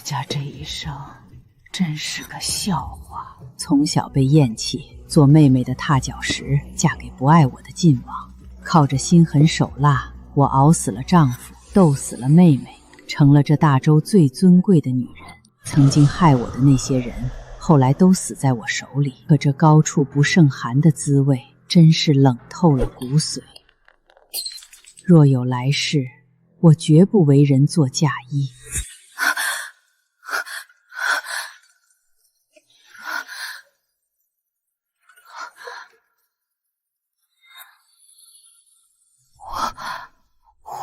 家这一生真是个笑话。从小被厌弃，做妹妹的踏脚石，嫁给不爱我的晋王，靠着心狠手辣，我熬死了丈夫，斗死了妹妹，成了这大周最尊贵的女人。曾经害我的那些人，后来都死在我手里。可这高处不胜寒的滋味，真是冷透了骨髓。若有来世，我绝不为人做嫁衣。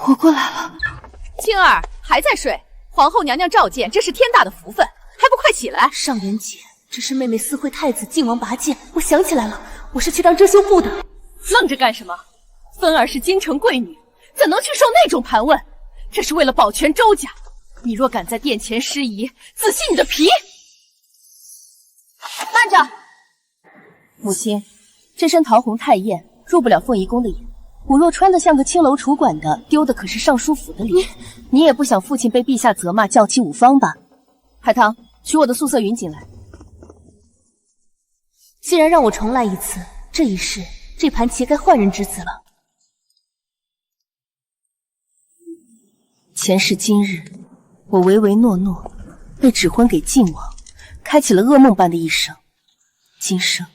我过来了。青儿还在睡，皇后娘娘召见，这是天大的福分，还不快起来！上元节，这是妹妹私会太子晋王拔剑，我想起来了，我是去当遮羞布的。愣着干什么？芬儿是京城贵女，怎能去受那种盘问？这是为了保全周家，你若敢在殿前失仪，仔细你的皮！慢着，母亲，这身桃红太艳，入不了凤仪宫的眼。我若穿得像个青楼楚管的，丢的可是尚书府的脸。你也不想父亲被陛下责骂，叫起五方吧？海棠，取我的素色云锦来。既然让我重来一次，这一世这盘棋该换人之子了。前世今日，我唯唯诺诺，被指婚给晋王，开启了噩梦般的一生。今生，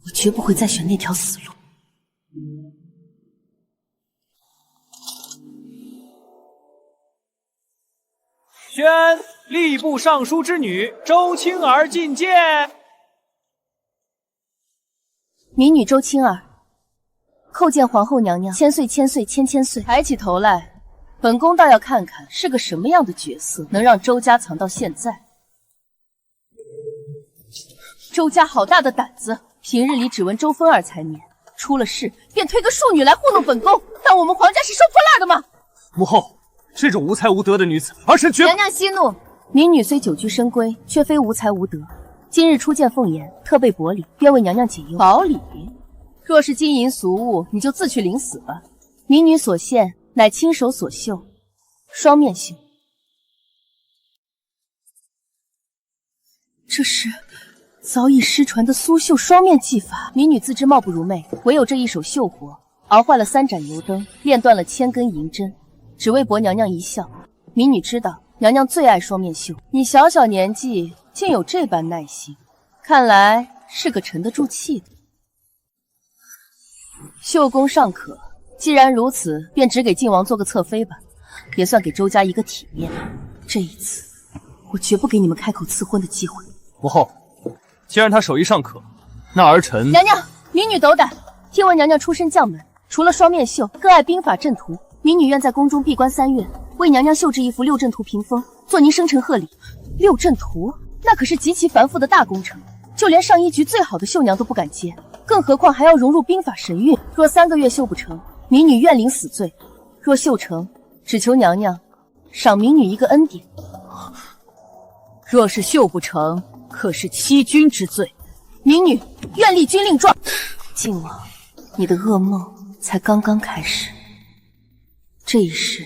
我绝不会再选那条死路。宣吏部尚书之女周青儿觐见。民女周青儿，叩见皇后娘娘，千岁千岁千千岁。抬起头来，本宫倒要看看是个什么样的角色，能让周家藏到现在。周家好大的胆子，平日里只闻周芬儿才年，出了事便推个庶女来糊弄本宫，当我们皇家是收破烂的吗？母后，这种无才无德的女子，儿臣绝不……娘娘息怒，民女虽久居深闺，却非无才无德。今日初见凤颜，特备薄礼，愿为娘娘解忧。薄礼？若是金银俗物，你就自去领死吧。民女所献乃亲手所绣，双面绣。这是早已失传的苏绣双面技法。民女自知貌不如妹，唯有这一手绣活，熬坏了3盏油灯，炼断了1000根银针，只为博娘娘一笑。民女知道娘娘最爱双面绣，你小小年纪竟有这般耐心，看来是个沉得住气的。绣工尚可，既然如此，便只给晋王做个侧妃吧，也算给周家一个体面。这一次，我绝不给你们开口赐婚的机会。母后，既然他手艺尚可，那儿臣……娘娘，民女斗胆。听闻娘娘出身将门，除了双面绣，更爱兵法阵图。民女愿在宫中闭关3月，为娘娘绣制一幅6阵图屏风，做您生辰贺礼。6阵图，那可是极其繁复的大工程，就连上一局最好的绣娘都不敢接，更何况还要融入兵法神韵。若3个月绣不成，民女愿领死罪；若绣成，只求娘娘赏民女一个恩典。若是绣不成，可是欺君之罪。民女愿立军令状。晋王，你的噩梦才刚刚开始。这一世，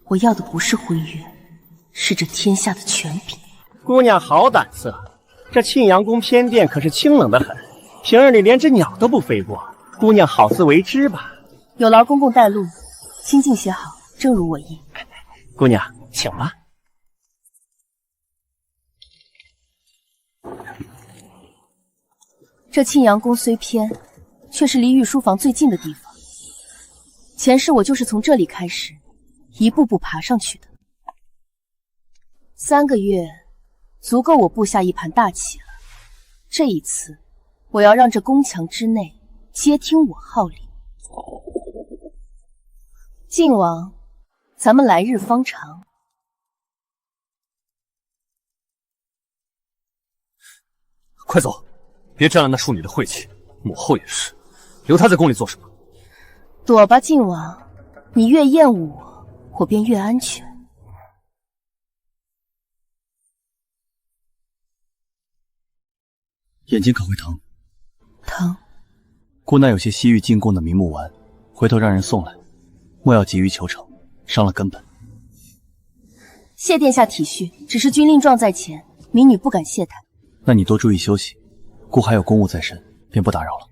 我要的不是婚约，是这天下的权柄。姑娘好胆色，这庆阳宫偏殿可是清冷得很，平日里连只鸟都不飞过。姑娘好自为之吧。有劳公公带路，清静些好，正如我意。姑娘，请吧。这庆阳宫虽偏，却是离御书房最近的地方。前世我就是从这里开始，一步步爬上去的。3个月，足够我布下一盘大棋了。这一次，我要让这宫墙之内皆听我号令。晋王，咱们来日方长。快走，别沾了那庶女的晦气。母后也是，留她在宫里做什么？躲吧，晋王，你越厌恶我，我便越安全。眼睛可会疼？疼。姑奶有些西域进贡的明目丸，回头让人送来，莫要急于求成，伤了根本。谢殿下体恤，只是军令状在前，民女不敢懈怠。那你多注意休息，姑还有公务在身，便不打扰了。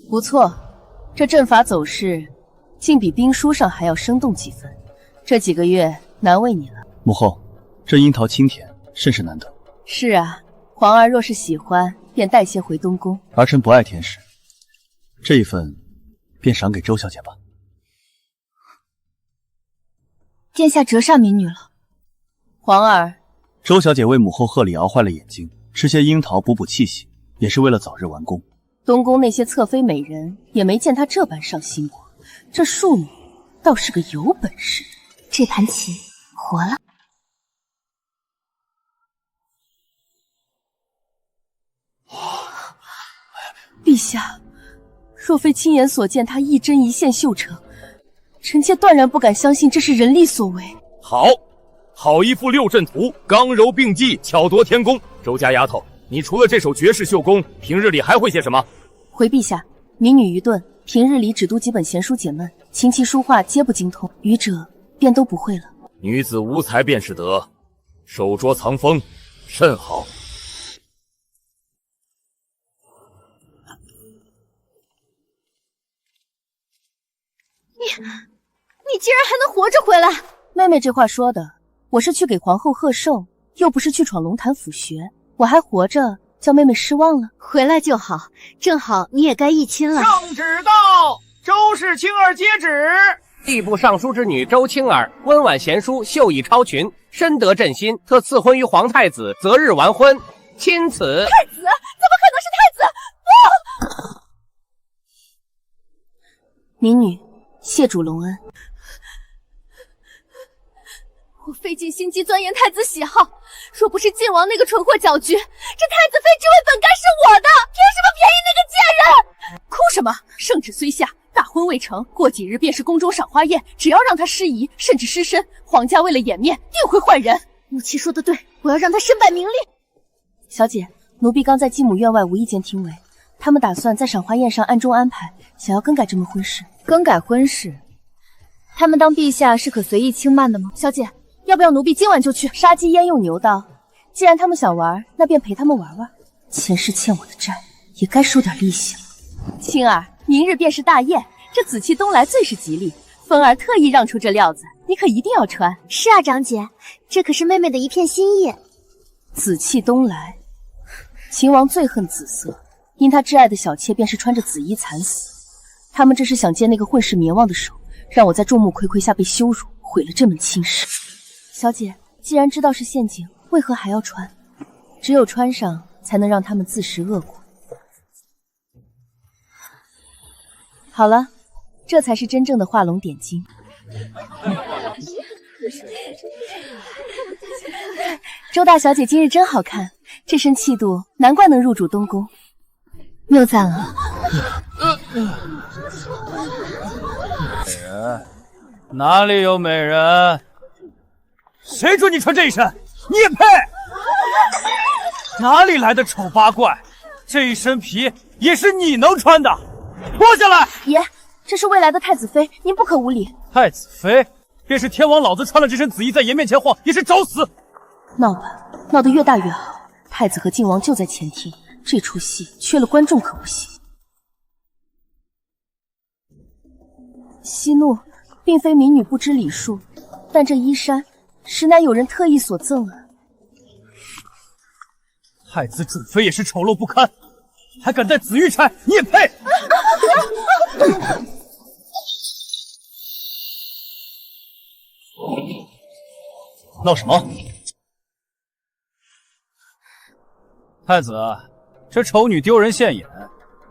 不错，这阵法走势竟比兵书上还要生动几分。这几个月难为你了。母后，这樱桃清甜，甚是难得。是啊，皇儿若是喜欢，便带些回东宫。儿臣不爱甜食，这一份便赏给周小姐吧。殿下折煞民女了。皇儿，周小姐为母后贺礼熬坏了眼睛，吃些樱桃补补气息，也是为了早日完工。东宫那些侧妃美人也没见她这般上心过，这庶女倒是个有本事的。这盘棋活了。陛下，若非亲眼所见她一针一线绣成，臣妾断然不敢相信这是人力所为。好一副六阵图，刚柔并济，巧夺天工。周家丫头，你除了这手绝世绣功，平日里还会些什么？回陛下，民女愚钝，平日里只读几本闲书解闷，琴棋书画皆不精通，愚者便都不会了。女子无才便是德，手拙藏锋，甚好。你竟然还能活着回来！妹妹这话说的，我是去给皇后贺寿，又不是去闯龙潭府学，我还活着，叫妹妹失望了？回来就好，正好你也该议亲了。圣旨到，周氏青儿接旨。吏部尚书之女周青儿，温婉贤淑，秀逸超群，深得朕心，特赐婚于皇太子，择日完婚。钦此。太子？怎么可能是太子？不！民女谢主隆恩。我费尽心机钻研太子喜好，若不是晋王那个蠢货搅局，这太子妃之位本该是我的，凭什么便宜那个贱人？哭什么？圣旨虽下，大婚未成，过几日便是宫中赏花宴，只要让他失仪，甚至失身，皇家为了颜面，定会换人。母亲说的对，我要让他身败名裂。小姐，奴婢刚在继母院外无意间听闻，他们打算在赏花宴上暗中安排，想要更改这门婚事。更改婚事？他们当陛下是可随意轻慢的吗？小姐，要不要奴婢今晚就去？杀鸡焉用牛刀，既然他们想玩，那便陪他们玩玩。前世欠我的债，也该收点利息了。青儿，明日便是大宴，这紫气东来最是吉利，芬儿特意让出这料子，你可一定要穿。是啊，长姐，这可是妹妹的一片心意。紫气东来，秦王最恨紫色，因他挚爱的小妾便是穿着紫衣惨死。他们这是想借那个混世绵望的手，让我在众目睽睽下被羞辱，毁了这门亲事。小姐，既然知道是陷阱，为何还要穿？只有穿上，才能让他们自食恶果。好了，这才是真正的画龙点睛。周大小姐今日真好看，这身气度，难怪能入主东宫。谬赞了。美人，哪里有美人？谁准你穿这一身？你也配？哪里来的丑八怪？这一身皮也是你能穿的，脱下来！爷，这是未来的太子妃，您不可无礼。太子妃，便是天王老子穿了这身紫衣在颜面前晃，也是找死。闹吧，闹得越大越好。太子和晋王就在前厅，这出戏缺了观众可不行。息怒，并非民女不知礼数，但这衣衫实乃有人特意所赠啊。太子主妃也是丑陋不堪，还敢戴紫玉钗，你也配？闹什么？太子，这丑女丢人现眼，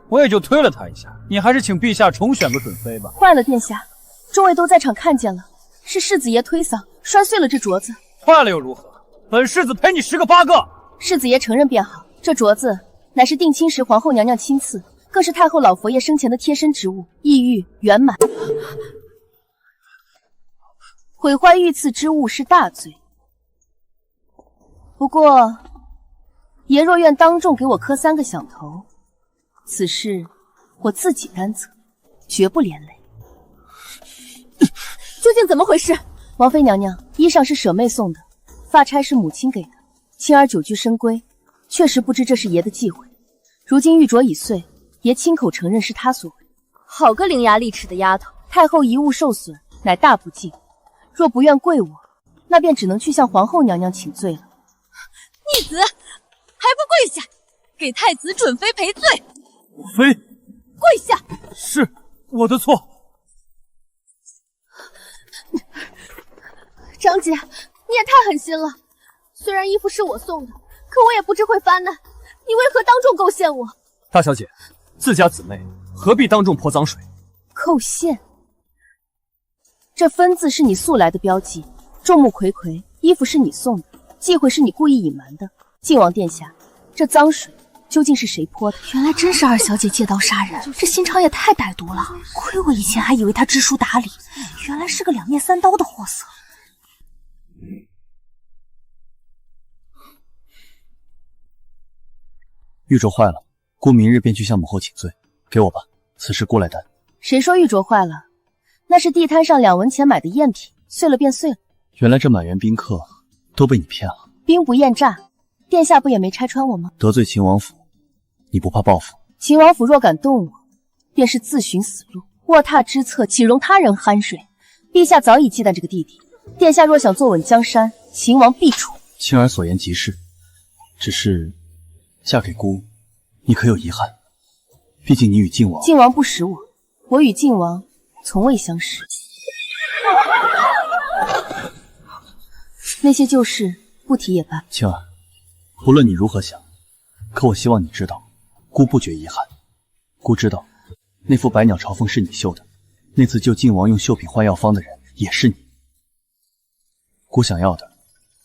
我也就推了她一下。你还是请陛下重选个准妃吧。坏了，殿下，众位都在场看见了，是世子爷推搡摔碎了这镯子。坏了又如何？本世子赔你10个8个。世子爷承认便好，这镯子乃是定亲时皇后娘娘亲赐，更是太后老佛爷生前的贴身之物，意欲圆满。毁坏御赐之物是大罪。不过，爷若愿当众给我磕3个响头，此事我自己担责，绝不连累。究竟怎么回事？王妃娘娘，衣裳是舍妹送的，发钗是母亲给的。青儿久居深闺，确实不知这是爷的忌讳。如今玉镯已碎，爷亲口承认是他所为。好个伶牙俐齿的丫头！太后遗物受损，乃大不敬。若不愿跪我，那便只能去向皇后娘娘请罪了。逆子，还不跪下，给太子准妃赔罪！妃，跪下！是我的错。张姐，你也太狠心了。虽然衣服是我送的，可我也不知会翻呢。你为何当众构陷我？大小姐，自家姊妹何必当众泼脏水？构陷？这分字是你素来的标记。众目睽睽，衣服是你送的，忌讳是你故意隐瞒的。靖王殿下，这脏水究竟是谁泼的？原来真是二小姐借刀杀人，这心肠也太歹毒了。亏我以前还以为她知书达理，原来是个两面三刀的货色。玉镯坏了，姑明日便去向母后请罪。给我吧，此事姑来担。谁说玉镯坏了？那是地摊上2文钱买的赝品，碎了便碎了。原来这满园宾客都被你骗了。兵不厌诈，殿下不也没拆穿我吗？得罪秦王府，你不怕报复？秦王府若敢动我，便是自寻死路。卧榻之侧，岂容他人酣睡？陛下早已忌惮这个弟弟，殿下若想坐稳江山，秦王必除。青儿所言极是，只是嫁给姑，你可有遗憾？毕竟你与靖王……靖王不识我，我与靖王从未相识。那些旧事不提也罢。青儿，无论你如何想，可我希望你知道，姑不觉遗憾。姑知道，那副百鸟朝凤是你绣的，那次救靖王用绣品换药方的人也是你。姑想要的，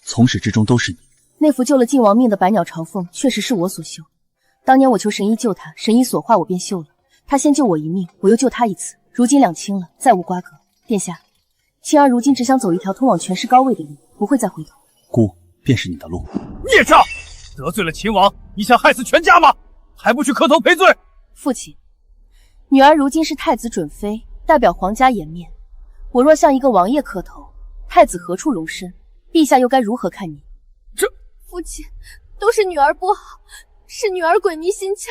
从始至终都是你。那幅救了靖王命的百鸟朝凤，确实是我所绣。当年我求神医救他，神医所化，我便绣了。他先救我一命，我又救他一次，如今两清了，再无瓜葛。殿下，青儿如今只想走一条通往权势高位的路，不会再回头。姑便是你的路。孽障！得罪了秦王，你想害死全家吗？还不去磕头赔罪？父亲，女儿如今是太子准妃，代表皇家颜面。我若向一个王爷磕头，太子何处容身？陛下又该如何看你？父亲，都是女儿不好，是女儿鬼迷心窍。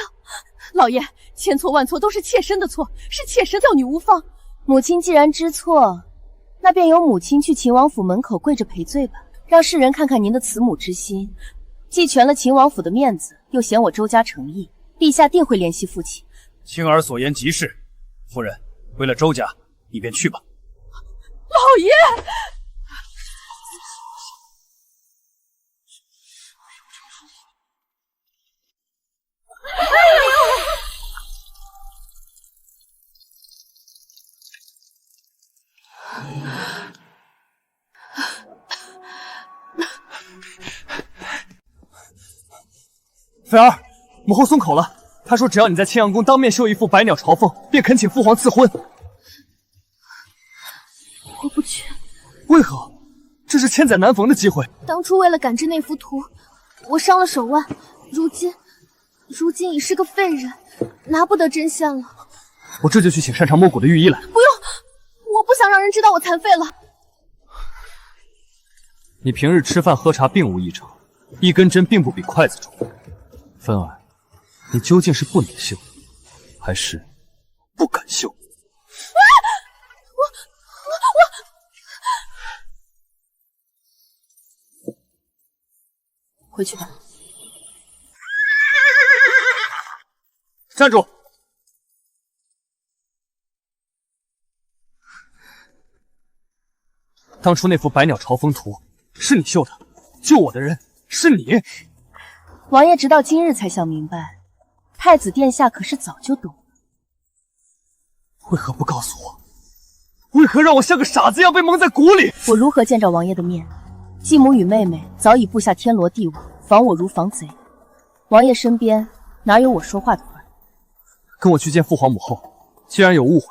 老爷，千错万错都是妾身的错，是妾身叫女无方。母亲既然知错，那便由母亲去秦王府门口跪着赔罪吧，让世人看看您的慈母之心。既全了秦王府的面子，又显我周家诚意，陛下定会怜惜父亲。青儿所言极是，夫人，为了周家，你便去吧。老爷。菲儿，母后松口了。她说只要你在青阳宫当面绣一副百鸟朝凤，便恳请父皇赐婚。我不去。为何？这是千载难逢的机会。当初为了赶制那幅图，我伤了手腕，如今已是个废人，拿不得真相了。我这就去请擅长摸骨的御医来。不用，我不想让人知道我残废了。你平日吃饭喝茶并无异常，一根针并不比筷子重。芬儿，你究竟是不能绣，还是不敢绣？我回去吧。站住！当初那幅百鸟朝凤图是你绣的，救我的人是你。王爷直到今日才想明白，太子殿下可是早就懂了。为何不告诉我？为何让我像个傻子一样被蒙在鼓里？我如何见着王爷的面？继母与妹妹早已布下天罗地网，防我如防贼。王爷身边哪有我说话的份？跟我去见父皇母后，既然有误会，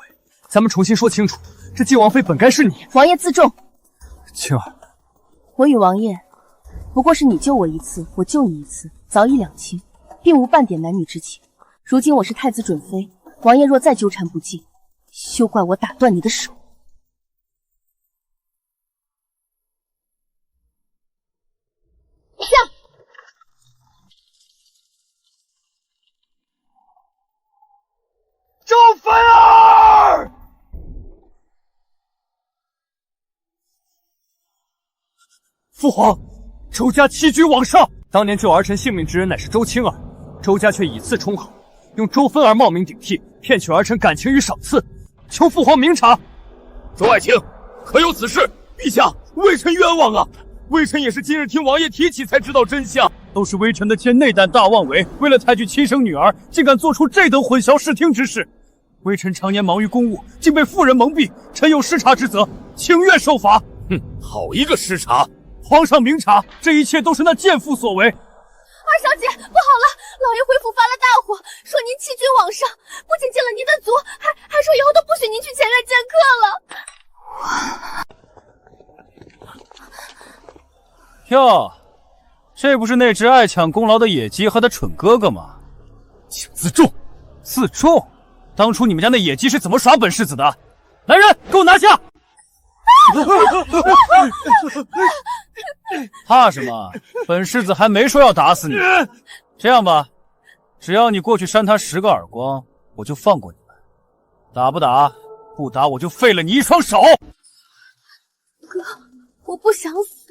咱们重新说清楚。这靖王妃本该是你。王爷自重。青儿，我与王爷不过是你救我一次，我救你一次，早已两清，并无半点男女之情。如今我是太子准妃，王爷若再纠缠不尽，休怪我打断你的手。下。周芬儿！父皇，周家欺君罔上，当年救儿臣性命之人乃是周青儿，周家却以次充好，用周芬儿冒名顶替，骗取儿臣感情与赏赐，求父皇明察。周爱卿，可有此事？陛下，微臣冤枉啊！微臣也是今日听王爷提起才知道真相。都是微臣的妾内胆大妄为，为了太君亲生女儿，竟敢做出这等混淆视听之事。微臣常年忙于公务，竟被妇人蒙蔽，臣有失察之责，请愿受罚。哼，好一个失察！皇上明察，这一切都是那贱妇所为。二小姐，不好了！老爷回府发了大火，说您欺君罔上，不仅进了您的族，还说以后都不许您去前院见客了。哟，这不是那只爱抢功劳的野鸡和他蠢哥哥吗？请自重，自重！当初你们家那野鸡是怎么耍本世子的？来人，给我拿下！怕什么？本世子还没说要打死你。这样吧，只要你过去扇他10个耳光，我就放过你们。打不打？不打我就废了你一双手。哥，我不想死。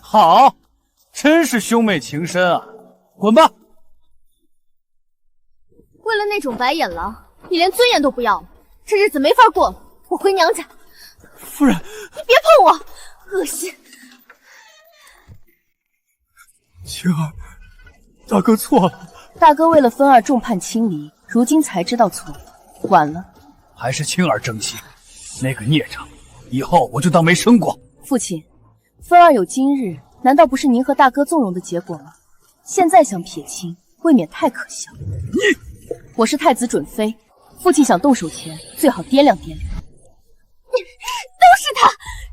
好，真是兄妹情深啊！滚吧！为了那种白眼狼，你连尊严都不要了，这日子没法过了。我回娘家。夫人，你别碰我，恶心！青儿，大哥错了。大哥为了芬儿众叛亲离，如今才知道错了，晚了。还是青儿争气，那个孽障，以后我就当没生过。父亲，芬儿有今日，难道不是您和大哥纵容的结果吗？现在想撇清，未免太可笑。我是太子准妃，父亲想动手前，最好掂量掂量。都是他！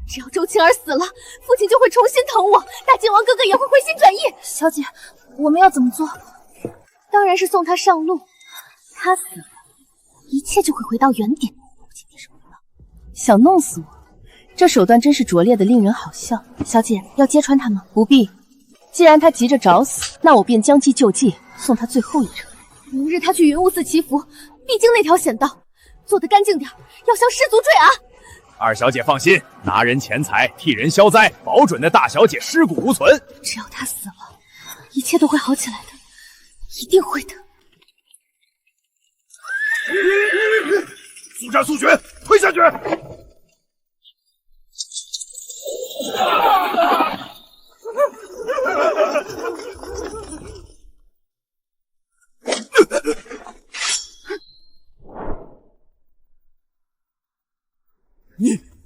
只要周青儿死了，父亲就会重新疼我，大靖王哥哥也会回心转意。小姐，我们要怎么做？当然是送他上路。他死了，一切就会回到原点。想弄死我，这手段真是拙劣的令人好笑。小姐，要揭穿他吗？不必，既然他急着找死，那我便将计就计，送他最后一程。明日他去云雾寺祈福，必经那条险道，做得干净点，要向师族坠崖。二小姐放心，拿人钱财，替人消灾，保准那大小姐尸骨无存。只要他死了，一切都会好起来的，一定会的。速战速决，推下去！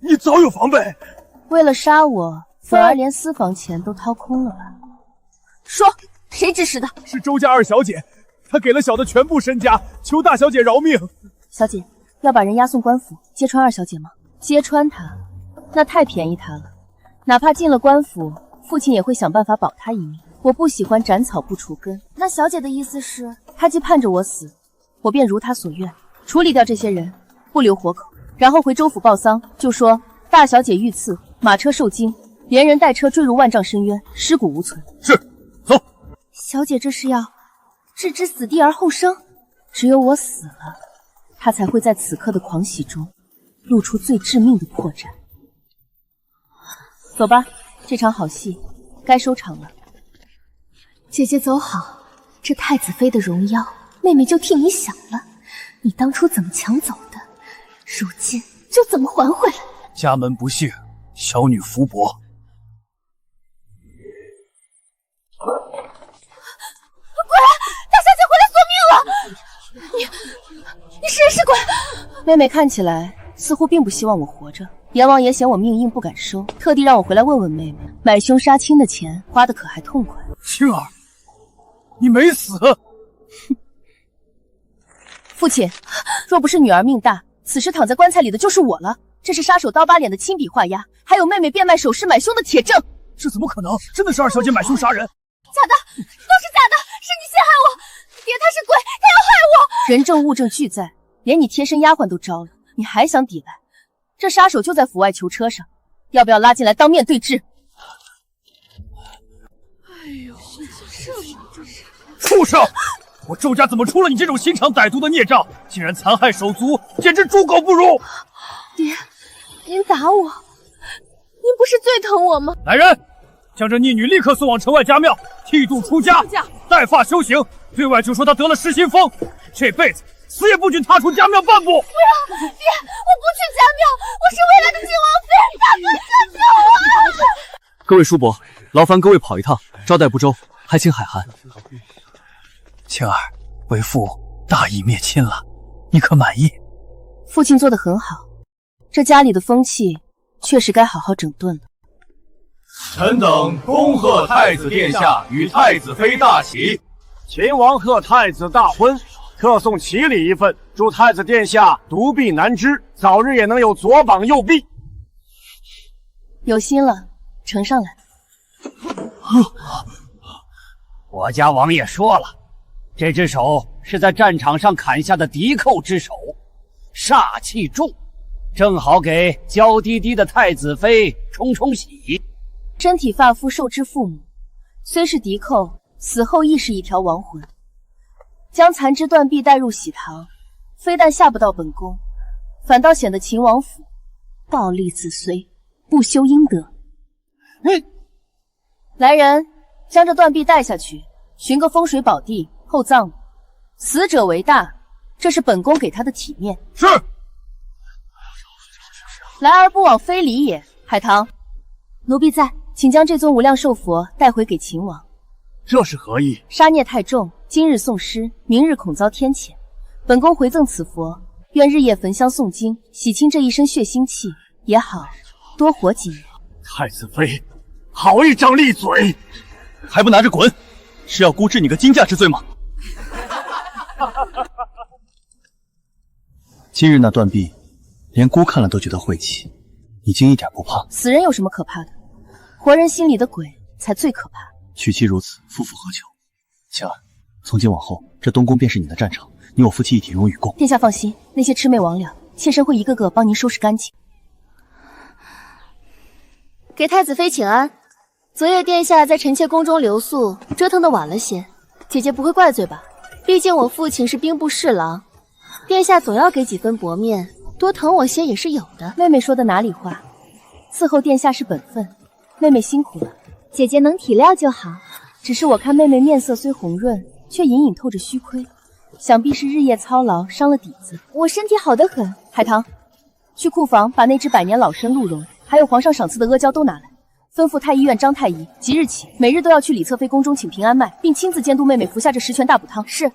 你早有防备。为了杀我，反而连私房钱都掏空了吧？说，谁指使的？是周家二小姐，她给了小的全部身家，求大小姐饶命。小姐，要把人押送官府，揭穿二小姐吗？揭穿她，那太便宜她了。哪怕进了官府，父亲也会想办法保她一命。我不喜欢斩草不除根。那小姐的意思是，她既盼着我死，我便如她所愿，处理掉这些人，不留活口。然后回州府报丧，就说大小姐遇刺，马车受惊，连人带车坠入万丈深渊，尸骨无存。是，走。小姐这是要置之死地而后生？只有我死了，她才会在此刻的狂喜中露出最致命的破绽。走吧，这场好戏该收场了。姐姐走好，这太子妃的荣耀，妹妹就替你想了。你当初怎么抢走的，如今就怎么还回来。家门不幸，小女福薄。鬼，大小姐回来索命了！你是人是鬼？妹妹看起来似乎并不希望我活着。阎王爷嫌我命硬不敢收，特地让我回来问问妹妹，买凶杀亲的钱花的可还痛快？青儿，你没死。父亲，若不是女儿命大，此时躺在棺材里的就是我了。这是杀手刀疤脸的亲笔画押，还有妹妹变卖首饰买凶的铁证。这怎么可能？真的是二小姐买凶杀人？假的，都是假的，是你陷害我！爹，他是鬼，他要害我！人证物证俱在，连你贴身丫鬟都招了，你还想抵赖？这杀手就在府外囚车上，要不要拉进来当面对质？哎呦，畜生！我周家怎么出了你这种心肠歹毒的孽障？竟然残害手足，简直猪狗不如！爹，您打我，您不是最疼我吗？来人，将这逆女立刻送往城外家庙剃度出家，带发修行。对外就说她得了失心疯，这辈子死也不准踏出家庙半步。不要，爹，我不去家庙，我是未来的靖王妃，大哥救救我！各位叔伯，劳烦各位跑一趟，招待不周，还请海涵。青儿，为父大义灭亲了，你可满意？父亲做得很好，这家里的风气确实该好好整顿了。臣等恭贺太子殿下与太子妃大喜。秦王贺太子大婚，特送奇礼一份，祝太子殿下独臂难支，早日也能有左膀右臂。有心了，呈上来。我家王爷说了，这只手是在战场上砍下的敌寇之手，煞气重，正好给娇滴滴的太子妃冲冲喜。身体发肤受之父母，虽是敌寇，死后亦是一条亡魂。将残肢断臂带入喜堂，非但吓不到本宫，反倒显得秦王府暴戾子孙，不修阴德。来人，将这断臂带下去，寻个风水宝地厚葬了。死者为大，这是本宫给他的体面。是。来而不往非礼也。海棠，奴婢在，请将这尊无量寿佛带回给秦王。这是何意？杀孽太重，今日送尸，明日恐遭天谴。本宫回赠此佛，愿日夜焚香诵经，洗清这一身血腥气，也好多活几年。太子妃，好一张利嘴！还不拿着滚！是要孤治你个惊驾之罪吗？今日那断臂，连孤看了都觉得晦气，你竟一点不怕？死人有什么可怕的？活人心里的鬼才最可怕。娶妻如此，夫复何求？晴儿，从今往后，这东宫便是你的战场，你我夫妻一体荣与共。殿下放心，那些魑魅魍魉，妾身会一个个帮您收拾干净。给太子妃请安。昨夜殿下在臣妾宫中留宿，折腾的晚了些，姐姐不会怪罪吧？毕竟我父亲是兵部侍郎，殿下总要给几分薄面，多疼我些也是有的。妹妹说的哪里话？伺候殿下是本分，妹妹辛苦了。姐姐能体谅就好。只是我看妹妹面色虽红润，却隐隐透着虚亏，想必是日夜操劳伤了底子。我身体好得很。海棠，去库房把那只百年老参鹿茸，还有皇上赏赐的阿胶都拿来，吩咐太医院张太医即日起每日都要去李侧妃宫中请平安脉，并亲自监督妹妹服下这10全大补汤。是。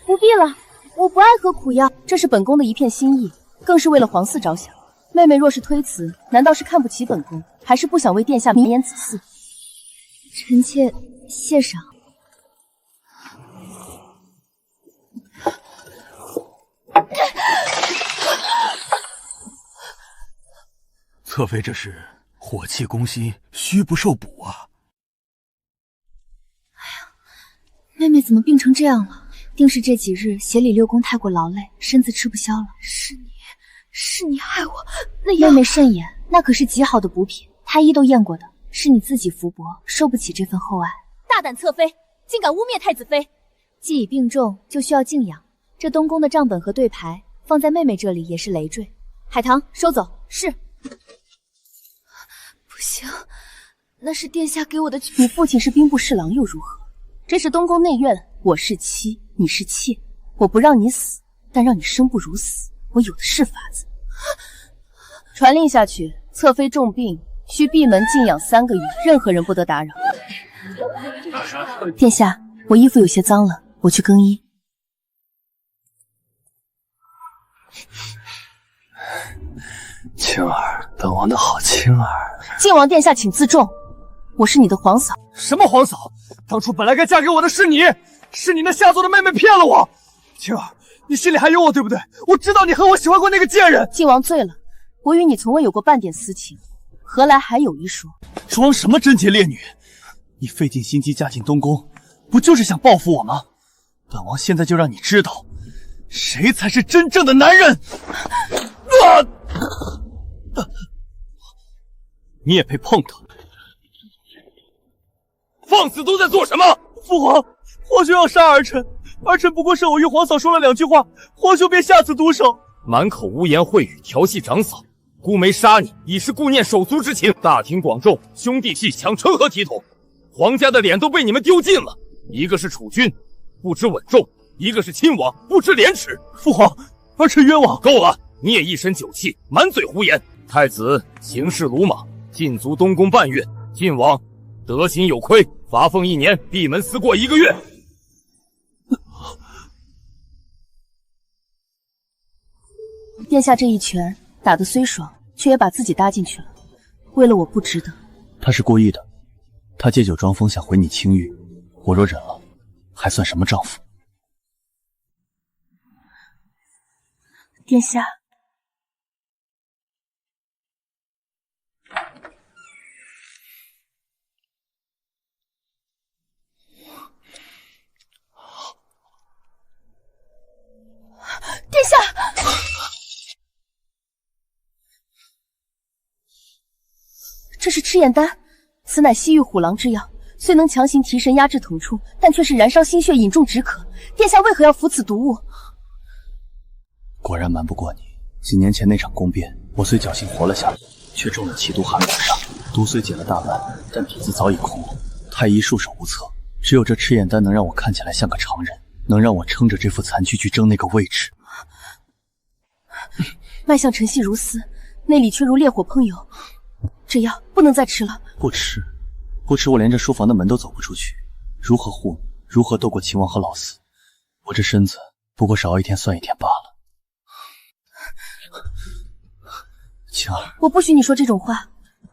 不必了，我不爱喝苦药。这是本宫的一片心意，更是为了皇嗣着想。妹妹若是推辞，难道是看不起本宫，还是不想为殿下绵延子嗣？臣妾谢赏。侧妃这是火气攻心，虚不受补啊！哎呀，妹妹怎么病成这样了？定是这几日协理六宫太过劳累，身子吃不消了。是你害我。那妹妹慎言，那可是极好的补品，太医都验过的。是你自己福薄，受不起这份厚爱。大胆侧妃，竟敢污蔑太子妃！既已病重，就需要静养。这东宫的账本和对牌放在妹妹这里也是累赘。海棠，收走。是。不行，那是殿下给我的。你父亲是兵部侍郎又如何？这是东宫内院，我是妻，你是妾。我不让你死，但让你生不如死，我有的是法子。传令下去，侧妃重病。需闭门静养3个月，任何人不得打扰。殿下，我衣服有些脏了，我去更衣。青儿，本王的好青儿。靖王殿下，请自重，我是你的皇嫂。什么皇嫂？当初本来该嫁给我的是你，是你那下作的妹妹骗了我。青儿，你心里还有我对不对？我知道你和我喜欢过那个贱人。靖王醉了，我与你从未有过半点私情。何来还有一说？装什么贞洁烈女？你费尽心机嫁进东宫，不就是想报复我吗？本王现在就让你知道，谁才是真正的男人！你也配碰他？放肆都在做什么？父皇，皇兄要杀儿臣，儿臣不过是偶遇皇嫂说了2句话，皇兄便下此毒手。满口污言秽语，调戏长嫂，孤梅杀你已是顾念手足之情。大庭广众，兄弟戏强，成何体统？皇家的脸都被你们丢尽了，一个是储君，不知稳重；一个是亲王，不知廉耻。父皇，儿臣冤枉。够了，你也一身酒气，满嘴胡言。太子行事鲁莽，禁足东宫半月，晋王德行有亏，罚俸1年，闭门思过1个月。殿下这一拳打得虽爽，却也把自己搭进去了。为了我不值得。他是故意的，他借酒装疯想毁你清誉，我若忍了，还算什么丈夫？殿下，殿下，这是赤焰丹，此乃西域虎狼之药，虽能强行提神压制痛处，但却是燃烧心血，饮鸩止渴。殿下为何要服此毒物？果然瞒不过你。几年前那场宫变，我虽侥幸活了下来，却中了奇毒寒骨煞，毒虽解了大半，但体子早已空了。太医束手无策，只有这赤焰丹能让我看起来像个常人，能让我撑着这副残躯去争那个位置。脉象沉细如丝，内里却如烈火烹油。这药不能再吃了。不吃，不吃，我连这书房的门都走不出去，如何护你？如何斗过秦王和老四？我这身子不过是熬1天算1天罢了。晴儿，我不许你说这种话。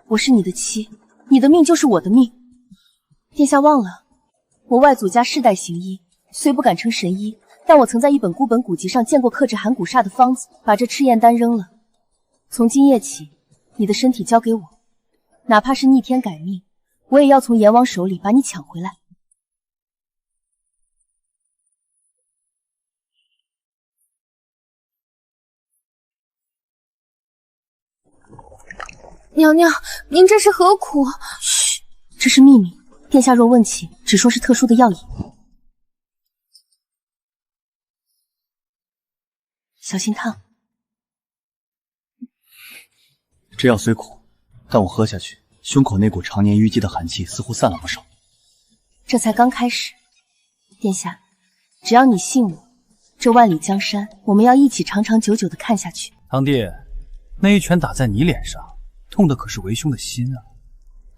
我是你的妻，你的命就是我的命。殿下忘了，我外祖家世代行医，虽不敢称神医，但我曾在一本孤本古籍上见过克制寒骨煞的方子。把这赤焰丹扔了，从今夜起，你的身体交给我，哪怕是逆天改命，我也要从阎王手里把你抢回来。娘娘，您这是何苦？嘘，这是秘密。殿下若问起，只说是特殊的药引。小心烫。这药虽苦，但我喝下去，胸口那股常年淤积的寒气似乎散了不少。这才刚开始。殿下，只要你信我，这万里江山，我们要一起长长久久的看下去。堂弟，那一拳打在你脸上，痛的可是为兄的心啊！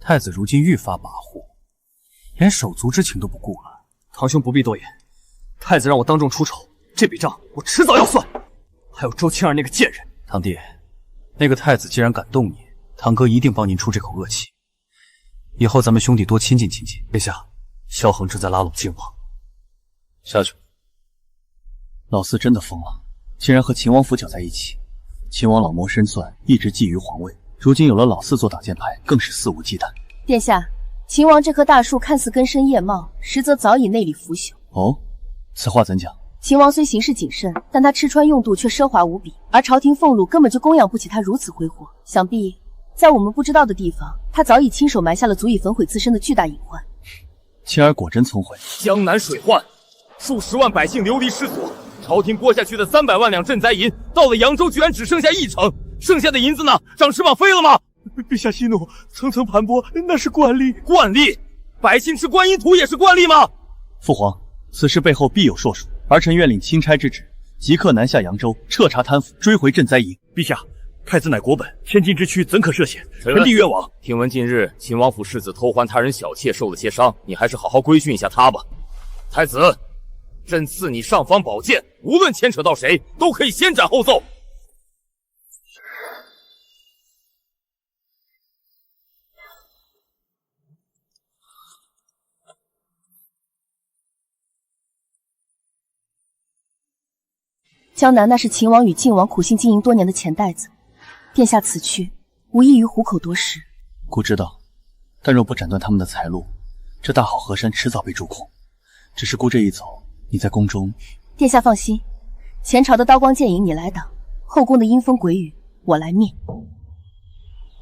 太子如今愈发跋扈，连手足之情都不顾了。堂兄不必多言，太子让我当众出丑，这笔账我迟早要算。还有周青儿那个贱人，堂弟，那个太子既然敢动你，堂哥一定帮您出这口恶气。以后咱们兄弟多亲近亲近。殿下，萧恒正在拉拢靖王。下去。老四真的疯了，竟然和秦王府搅在一起。秦王老谋深算，一直觊觎皇位，如今有了老四做挡箭牌，更是肆无忌惮。殿下，秦王这棵大树看似根深叶茂，实则早已内里腐朽。哦，此话怎讲？秦王虽行事谨慎，但他吃穿用度却奢华无比，而朝廷俸禄根本就供养不起他如此挥霍。想必在我们不知道的地方，他早已亲手埋下了足以焚毁自身的巨大隐患。青儿果真聪慧。江南水患，数10万百姓流离失所，朝廷拨下去的300万两赈灾银，到了扬州居然只剩下1成，剩下的银子呢？长翅膀飞了吗？陛下息怒，层层盘剥，那是惯例。惯例？百姓吃观音土也是惯例吗？父皇，此事背后必有硕数，儿臣愿领钦差之旨，即刻南下扬州，彻查贪腐，追回赈灾银。陛下，太子乃国本，千金之躯怎可涉险？臣弟愿往。听闻近日秦王府世子偷还他人小妾，受了些伤，你还是好好规训一下他吧。太子，朕赐你尚方宝剑，无论牵扯到谁，都可以先斩后奏。江南那是秦王与晋王苦心经营多年的钱袋子，殿下此去无异于虎口夺食。孤知道，但若不斩断他们的财路，这大好河山迟早被诛空。只是姑这一走，你在宫中……殿下放心，前朝的刀光剑影你来挡，后宫的阴风鬼雨我来灭。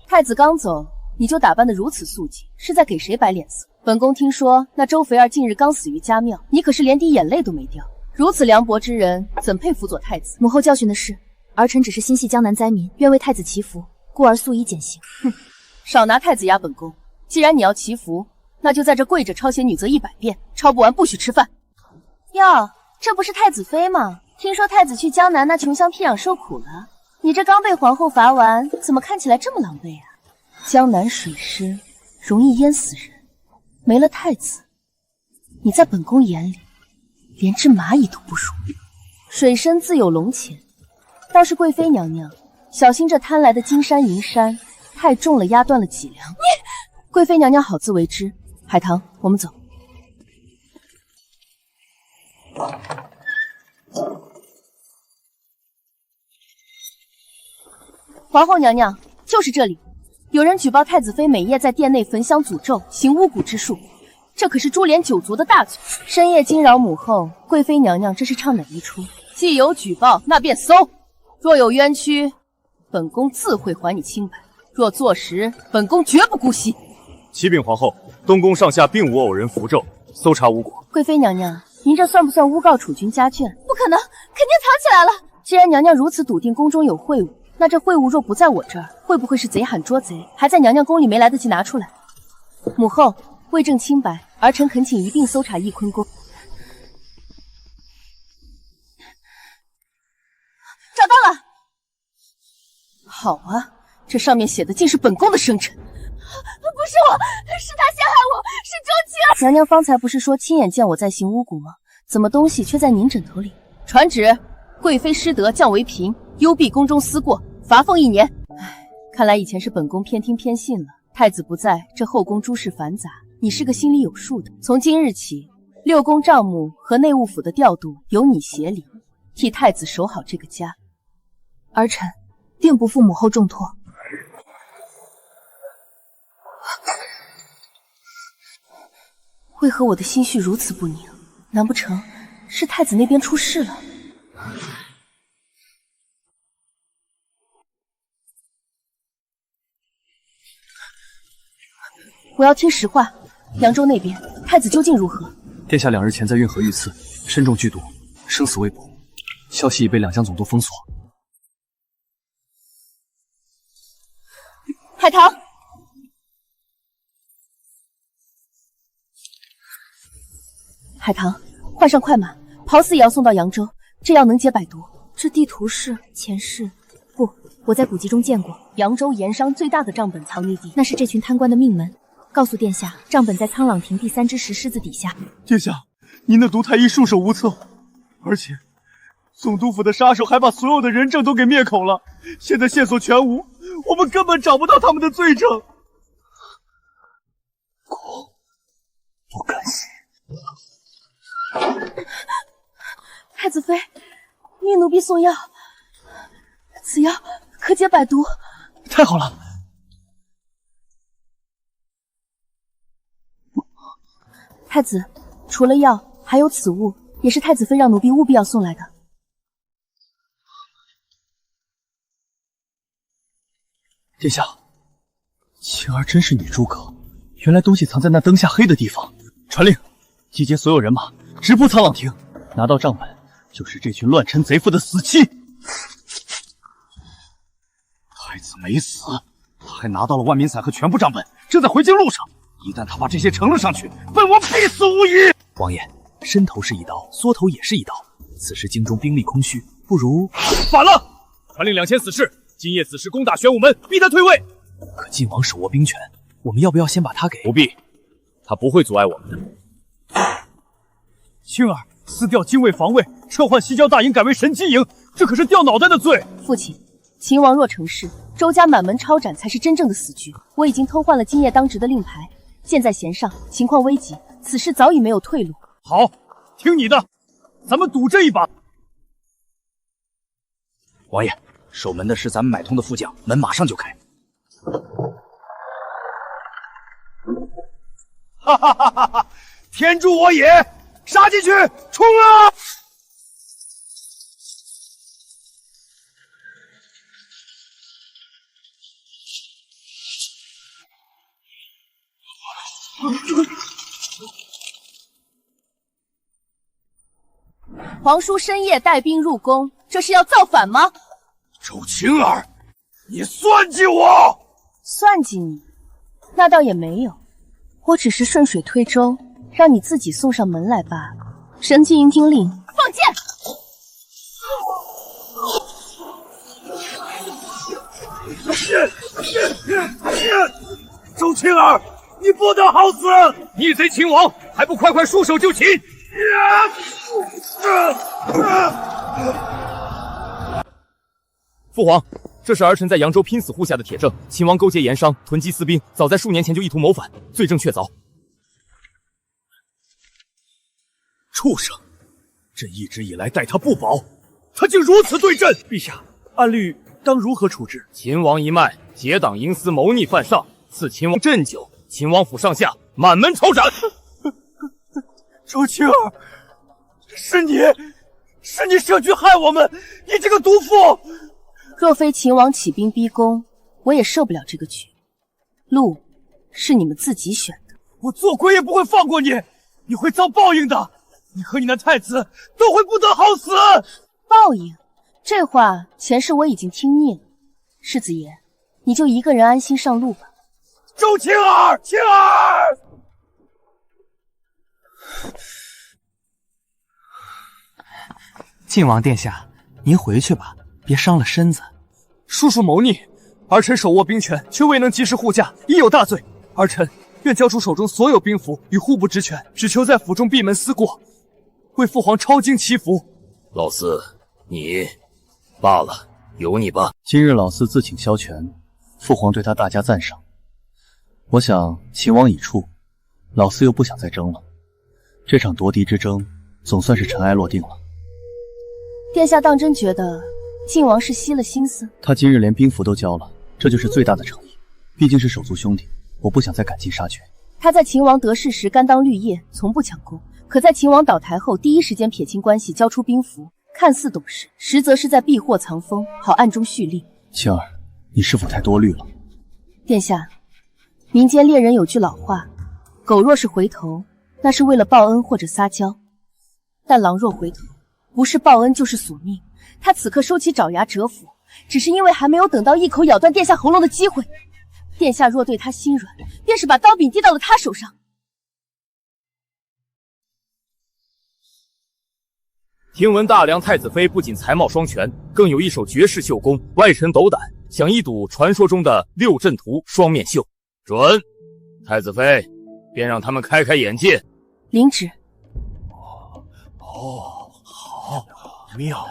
太子刚走，你就打扮得如此肃静，是在给谁摆脸色？本宫听说那周肥儿近日刚死于家庙，你可是连滴眼泪都没掉。如此凉薄之人，怎配辅佐太子？母后教训的是，儿臣只是心系江南灾民，愿为太子祈福，故而速以减刑。哼，少拿太子压本宫！既然你要祈福，那就在这跪着抄写女则100遍，抄不完不许吃饭。哟，这不是太子妃吗？听说太子去江南那穷乡僻壤受苦了，你这刚被皇后罚完，怎么看起来这么狼狈啊？江南水湿，容易淹死人，没了太子，你在本宫眼里连只蚂蚁都不如。水深自有龙潜，倒是贵妃娘娘，小心这贪来的金山银山太重了，压断了脊梁。贵妃娘娘好自为之。海棠，我们走。皇后娘娘，就是这里，有人举报太子妃每夜在殿内焚香诅咒，行巫蛊之术，这可是株连9族的大罪。深夜惊扰母后，贵妃娘娘这是唱哪一出？既有举报，那便搜，若有冤屈，本宫自会还你清白；若坐实，本宫绝不姑息。启禀皇后，东宫上下并无偶人符咒，搜查无果。贵妃娘娘，您这算不算诬告储君家眷？不可能，肯定藏起来了。既然娘娘如此笃定宫中有秽物，那这秽物若不在我这儿，会不会是贼喊捉贼，还在娘娘宫里没来得及拿出来？母后，为证清白，儿臣恳请一并搜查翊坤宫。找到了。好啊，这上面写的竟是本宫的生辰。不是我，是他陷害我，是周青儿。娘娘方才不是说亲眼见我在行巫蛊吗？怎么东西却在您枕头里？传旨，贵妃失德，降为嫔，幽闭宫中思过，罚俸1年。唉，看来以前是本宫偏听偏信了。太子不在，这后宫诸事繁杂，你是个心里有数的。从今日起，6宫账目和内务府的调度由你协理，替太子守好这个家。儿臣定不负母后重托。为何我的心绪如此不宁？难不成是太子那边出事了？我要听实话，扬州那边太子究竟如何？殿下2日前在运河遇刺，身中剧毒，生死未卜。消息已被2江总督封锁。海棠，海棠，换上快马，跑死也要送到扬州，这药能解百毒。这地图是前世？不，我在古籍中见过。扬州盐商最大的账本藏匿地，那是这群贪官的命门。告诉殿下，账本在沧朗亭第3只石狮子底下。殿下，您的毒太医束手无策，而且总督府的杀手还把所有的人证都给灭口了，现在线索全无，我们根本找不到他们的罪证。不敢信。太子妃，命奴婢送药，此药可解百毒。太好了！太子，除了药，还有此物，也是太子妃让奴婢务必要送来的。殿下，青儿真是女诸葛，原来东西藏在那灯下黑的地方。传令，集结所有人马，直扑沧朗亭，拿到账本，就是这群乱臣贼妇的死期。太子没死，他还拿到了万民散和全部账本，正在回京路上。一旦他把这些呈了上去，本王必死无疑。王爷，伸头是一刀，缩头也是一刀。此时京中兵力空虚，不如反了！传令2000死士，今夜子时攻打玄武门，逼他退位。可晋王手握兵权，我们要不要先把他给？不必，他不会阻碍我们的。青儿私调精卫防卫，撤换西郊大营改为神机营，这可是掉脑袋的罪。父亲，秦王若成事，周家满门抄斩才是真正的死局。我已经偷换了今夜当值的令牌，箭在弦上，情况危急，此事早已没有退路。好，听你的，咱们赌这一把。王爷，守门的是咱们买通的副将，门马上就开。哈哈哈哈哈！天助我也！杀进去，冲啊！皇叔深夜带兵入宫，这是要造反吗？周青儿，你算计我！算计你？那倒也没有，我只是顺水推舟，让你自己送上门来罢了。神机营听令，放箭！周青儿，你不得好死！逆贼秦王，还不快快束手就擒！父皇，这是儿臣在扬州拼死护下的铁证。秦王勾结盐商，囤积私兵，早在数年前就意图谋反，罪证确凿。畜生！朕一直以来待他不薄，他竟如此对朕！陛下，按律当如何处置？秦王一脉，结党营私，谋逆犯上，赐秦王鸩酒，秦王府上下满门抄斩。周青儿，是你设局害我们！你这个毒妇！若非秦王起兵逼宫，我也设不了这个局。路是你们自己选的，我做鬼也不会放过你！你会遭报应的！你和你那太子都会不得好死！报应？这话前世我已经听腻了。世子爷，你就一个人安心上路吧。周青儿，青儿！晋王殿下，您回去吧，别伤了身子。叔叔谋逆，儿臣手握兵权，却未能及时护驾，已有大罪。儿臣愿交出手中所有兵符与户部职权，只求在府中闭门思过，为父皇抄经祈福。老四，你罢了，由你吧。今日老四自请萧权，父皇对他大加赞赏。我想秦王已处，老四又不想再争了，这场夺嫡之争总算是尘埃落定了。殿下当真觉得晋王是息了心思？他今日连兵符都交了，这就是最大的诚意。毕竟是手足兄弟，我不想再赶尽杀绝。他在秦王得势时甘当绿叶，从不抢功，可在秦王倒台后第一时间撇清关系，交出兵符，看似懂事，实则是在避祸藏锋，好暗中蓄力。青儿，你是否太多虑了？殿下，民间猎人有句老话，狗若是回头，那是为了报恩或者撒娇，但狼若回头，不是报恩就是索命。他此刻收起爪牙蛰伏，只是因为还没有等到一口咬断殿下喉咙的机会。殿下若对他心软，便是把刀柄递到了他手上。听闻大梁太子妃不仅才貌双全，更有一手绝世秀功，外臣斗胆想一睹传说中的六阵图双面绣。准，太子妃便让他们开开眼界。领旨。好妙！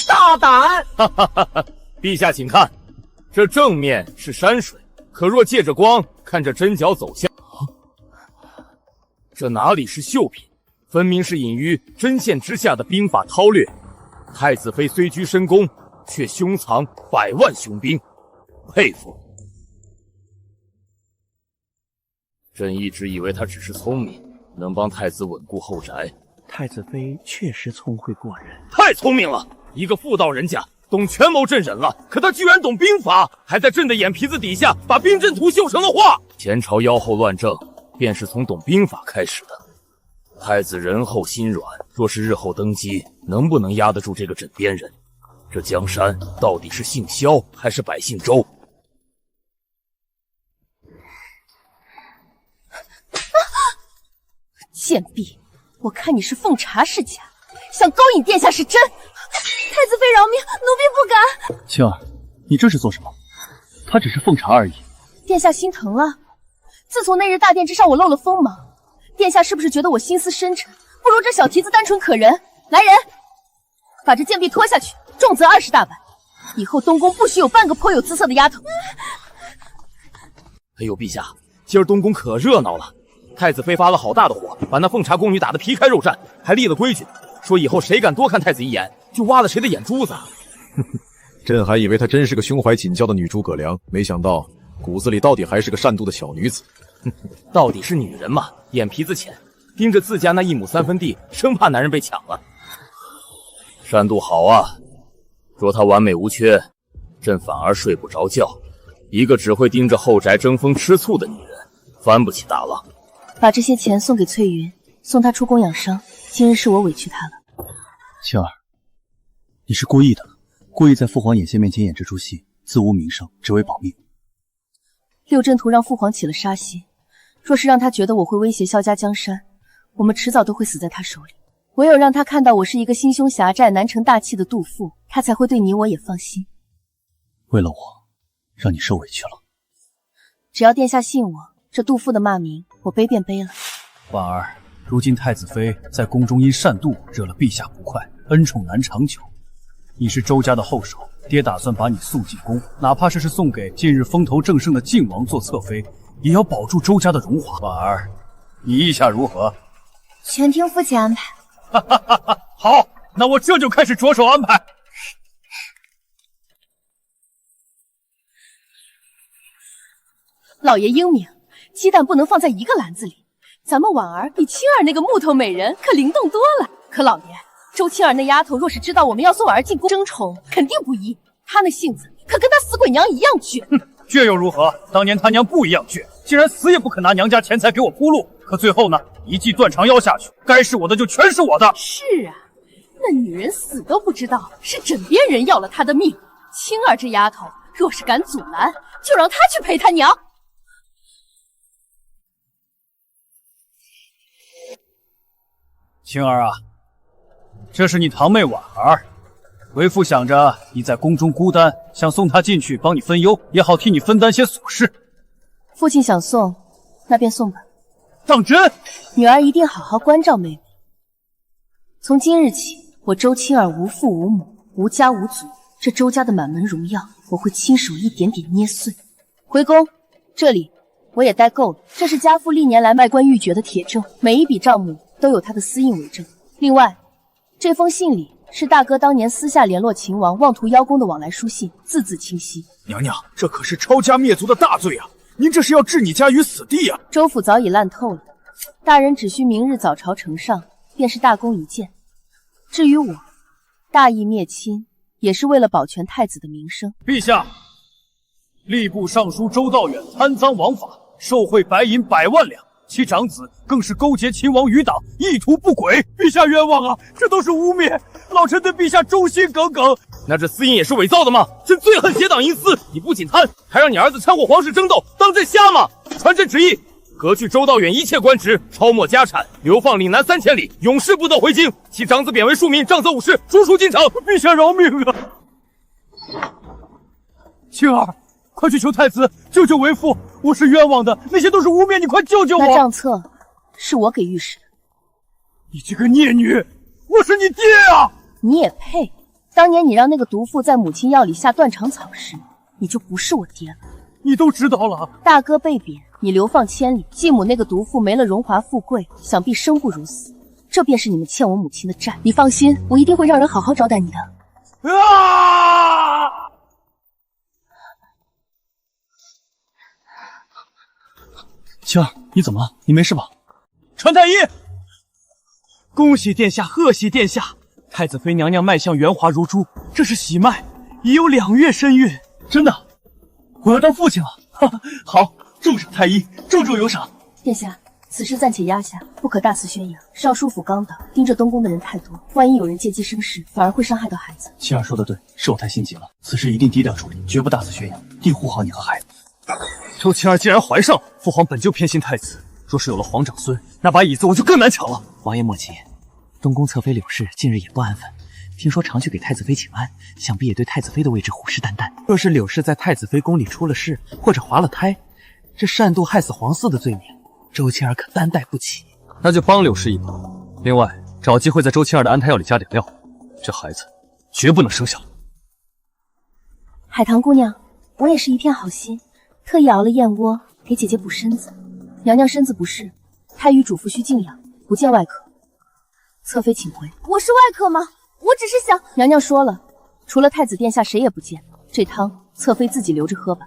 大胆！哈哈哈哈！陛下请看，这正面是山水，可若借着光看这针脚走向，这哪里是绣品，分明是隐于针线之下的兵法韬略。太子妃虽居深宫，却胸藏100万雄兵，佩服。朕一直以为她只是聪明，能帮太子稳固后宅。太子妃确实聪慧过人，太聪明了！一个妇道人家，懂权谋朕忍了，可他居然懂兵法，还在朕的眼皮子底下把兵阵图绣成了画。前朝妖后乱政，便是从懂兵法开始的。太子仁厚心软，若是日后登基，能不能压得住这个枕边人？这江山到底是姓萧还是百姓周？贱婢！我看你是奉茶是假，想勾引殿下是真。太子妃饶命，奴婢不敢。青儿，你这是做什么？他只是奉茶而已。殿下心疼了。自从那日大殿之上我漏了锋芒，殿下是不是觉得我心思深沉，不如这小蹄子单纯可人？来人，把这贱婢拖下去，重责20大板。以后东宫不许有半个颇有姿色的丫头。哎呦，陛下，今儿东宫可热闹了。太子妃发了好大的火，把那奉茶宫女打得皮开肉绽，还立了规矩，说以后谁敢多看太子一眼，就挖了谁的眼珠子。朕还以为她真是个胸怀锦娇的女诸葛亮，没想到骨子里到底还是个善妒的小女子。到底是女人嘛，眼皮子浅，盯着自家那1亩3分地，生怕男人被抢了。善妒好啊，若她完美无缺，朕反而睡不着觉。一个只会盯着后宅争风吃醋的女人，翻不起大浪。把这些钱送给翠云，送她出宫养伤。今日是我委屈她了。青儿，你是故意的，故意在父皇眼线面前演这出戏，自污名声，只为保命。六阵图让父皇起了杀心，若是让他觉得我会威胁萧家江山，我们迟早都会死在他手里。唯有让他看到我是一个心胸狭窄、难成大器的妒妇，他才会对你我也放心。为了我，让你受委屈了。只要殿下信我，这妒妇的骂名我背便背了。婉儿，如今太子妃在宫中因擅妒惹了陛下不快，恩宠难长久。你是周家的后手，爹打算把你送进宫，哪怕是送给近日风头正盛的靖王做侧妃，也要保住周家的荣华。婉儿，你意下如何？全听父亲安排。好，那我这就开始着手安排。老爷英明，鸡蛋不能放在一个篮子里。咱们婉儿比青儿那个木头美人可灵动多了。可老爷，周青儿那丫头若是知道我们要送婉儿进宫争宠，肯定不依。她那性子可跟她死鬼娘一样倔。倔又如何？当年她娘不一样倔，竟然死也不肯拿娘家钱财给我铺路。可最后呢，一记断肠腰下去，该是我的就全是我的。是啊，那女人死都不知道是枕边人要了她的命。青儿这丫头若是敢阻拦，就让她去陪她娘。青儿啊，这是你堂妹婉儿，为父想着你在宫中孤单，想送她进去帮你分忧，也好替你分担些琐事。父亲想送，那便送吧。当真？女儿一定好好关照妹妹。从今日起，我周青儿无父无母，无家无祖，这周家的满门荣耀，我会亲手一点点捏碎。回宫，这里我也待够了。这是家父历年来卖官鬻爵的铁证，每一笔账目都有他的私印为证。另外，这封信里是大哥当年私下联络秦王妄图邀功的往来书信，字字清晰。娘娘，这可是抄家灭族的大罪啊！您这是要置你家于死地啊！周府早已烂透了，大人只需明日早朝呈上，便是大功一件。至于我，大义灭亲，也是为了保全太子的名声。陛下，吏部尚书周道远贪赃枉法，受贿白银100万两，其长子更是勾结秦王余党，意图不轨。陛下冤枉啊！这都是污蔑，老臣对陛下忠心耿耿。那这私印也是伪造的吗？朕最恨结党营私，你不仅贪，还让你儿子掺和皇室争斗，当朕瞎吗？传朕旨意，革去周道远一切官职，抄没家产，流放岭南3000里，永世不得回京。其长子贬为庶民，长子武士，逐出京城。陛下饶命啊！青儿，快去求太子救救为父，我是冤枉的，那些都是污蔑，你快救救我！那账册是我给御史的。你这个孽女，我是你爹啊！你也配？当年你让那个毒妇在母亲药里下断肠草时，你就不是我爹了。你都知道了。大哥被贬，你流放千里，继母那个毒妇没了荣华富贵，想必生不如死。这便是你们欠我母亲的债。你放心，我一定会让人好好招待你的。啊！青儿，你怎么了？你没事吧？传太医，恭喜殿下，贺喜殿下！太子妃娘娘脉象圆滑如珠，这是喜脉，已有2月身孕。真的，我要当父亲了！哈哈，好，重赏太医，重重有赏。殿下，此事暂且压下，不可大肆宣扬。尚书府刚到，盯着东宫的人太多，万一有人借机生事，反而会伤害到孩子。青儿说的对，是我太心急了，此事一定低调处理，绝不大肆宣扬，定护好你和孩子。周青儿既然怀上，父皇本就偏心太子，若是有了皇长孙，那把椅子我就更难抢了。王爷莫急，东宫侧妃柳氏近日也不安分，听说常去给太子妃请安，想必也对太子妃的位置虎视眈眈。若是柳氏在太子妃宫里出了事，或者滑了胎，这擅妒害死皇嗣的罪名，周青儿可担待不起。那就帮柳氏一把。另外，找机会在周青儿的安胎药里加点料，这孩子绝不能生下来。海棠姑娘，我也是一片好心，特意熬了燕窝给姐姐补身子。娘娘身子不适，太医嘱咐需静养，不见外客。侧妃请回。我是外客吗？我只是想……娘娘说了，除了太子殿下谁也不见。这汤侧妃自己留着喝吧。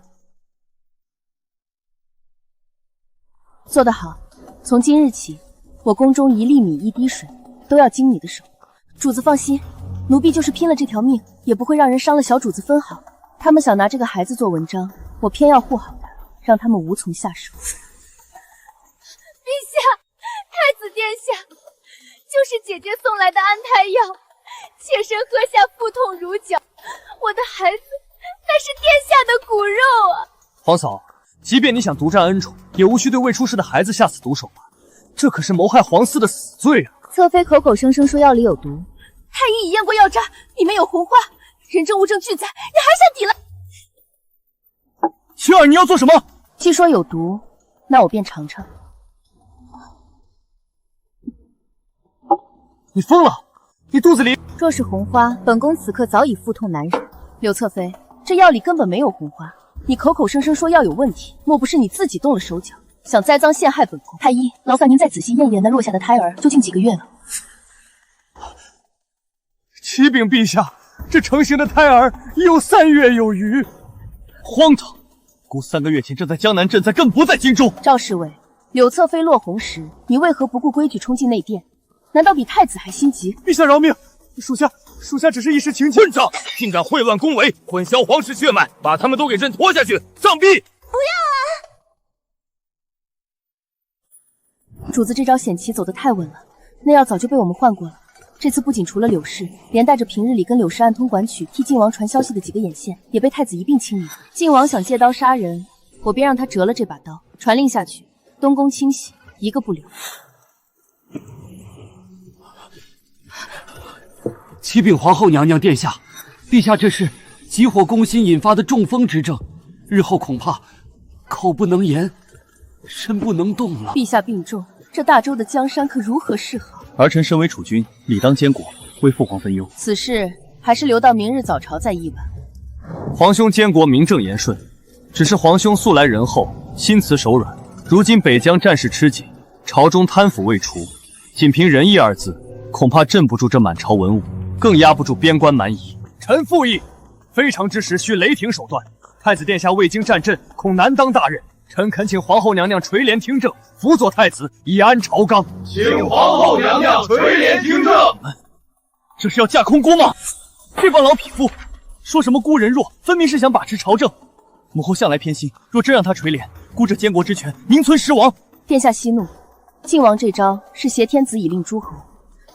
做得好，从今日起，我宫中1粒米1滴水都要经你的手。主子放心，奴婢就是拼了这条命，也不会让人伤了小主子分毫。他们想拿这个孩子做文章，我偏要护好他，让他们无从下手。陛下，太子殿下，就是姐姐送来的安胎药，妾身喝下腹痛如绞，我的孩子那是殿下的骨肉啊！皇嫂，即便你想独占恩宠，也无需对未出世的孩子下此毒手吧？这可是谋害皇嗣的死罪啊！侧妃口口声声说药里有毒，太医已验过药渣，里面有红花，人证物证俱在，你还想抵赖？青儿，你要做什么？既说有毒，那我便尝尝。你疯了！你肚子里若是红花，本宫此刻早已腹痛难忍。柳侧妃，这药里根本没有红花，你口口声声说药有问题，莫不是你自己动了手脚，想栽赃陷害本宫？太医，劳烦您再仔细验验那落下的胎儿究竟几个月了。启禀陛下，这成型的胎儿已有3月有余。荒唐！姑3个月前正在江南镇，在更不在京中。赵侍卫，柳侧妃落红时，你为何不顾规矩冲进内殿？难道比太子还心急？陛下饶命！属下只是一时情急。混账！竟敢秽乱宫闱，混淆皇室血脉，把他们都给朕拖下去，杖毙！不要啊！主子这招险棋走得太稳了，那药早就被我们换过了。这次不仅除了柳氏，连带着平日里跟柳氏暗通管曲、替晋王传消息的几个眼线，也被太子一并清理。晋王想借刀杀人，我便让他折了这把刀，传令下去，东宫清洗，一个不留。启禀皇后娘娘殿下，陛下这是急火攻心引发的中风之症，日后恐怕口不能言，身不能动了。陛下病重，这大周的江山可如何是好？儿臣身为储君，理当监国，为父皇分忧。此事还是留到明日早朝再议吧。皇兄监国名正言顺，只是皇兄素来仁厚，心慈手软。如今北疆战事吃紧，朝中贪腐未除，仅凭仁义2字，恐怕镇不住这满朝文武，更压不住边关蛮夷。臣附议，非常之时需雷霆手段。太子殿下未经战阵，恐难当大任。臣恳请皇后娘娘垂帘听政，辅佐太子，以安朝纲。请皇后娘娘垂帘听政。这是要架空姑吗？这帮老匹夫，说什么孤人弱，分明是想把持朝政。母后向来偏心，若真让他垂帘，姑这监国之权名存实亡。殿下息怒，晋王这招是挟天子以令诸侯，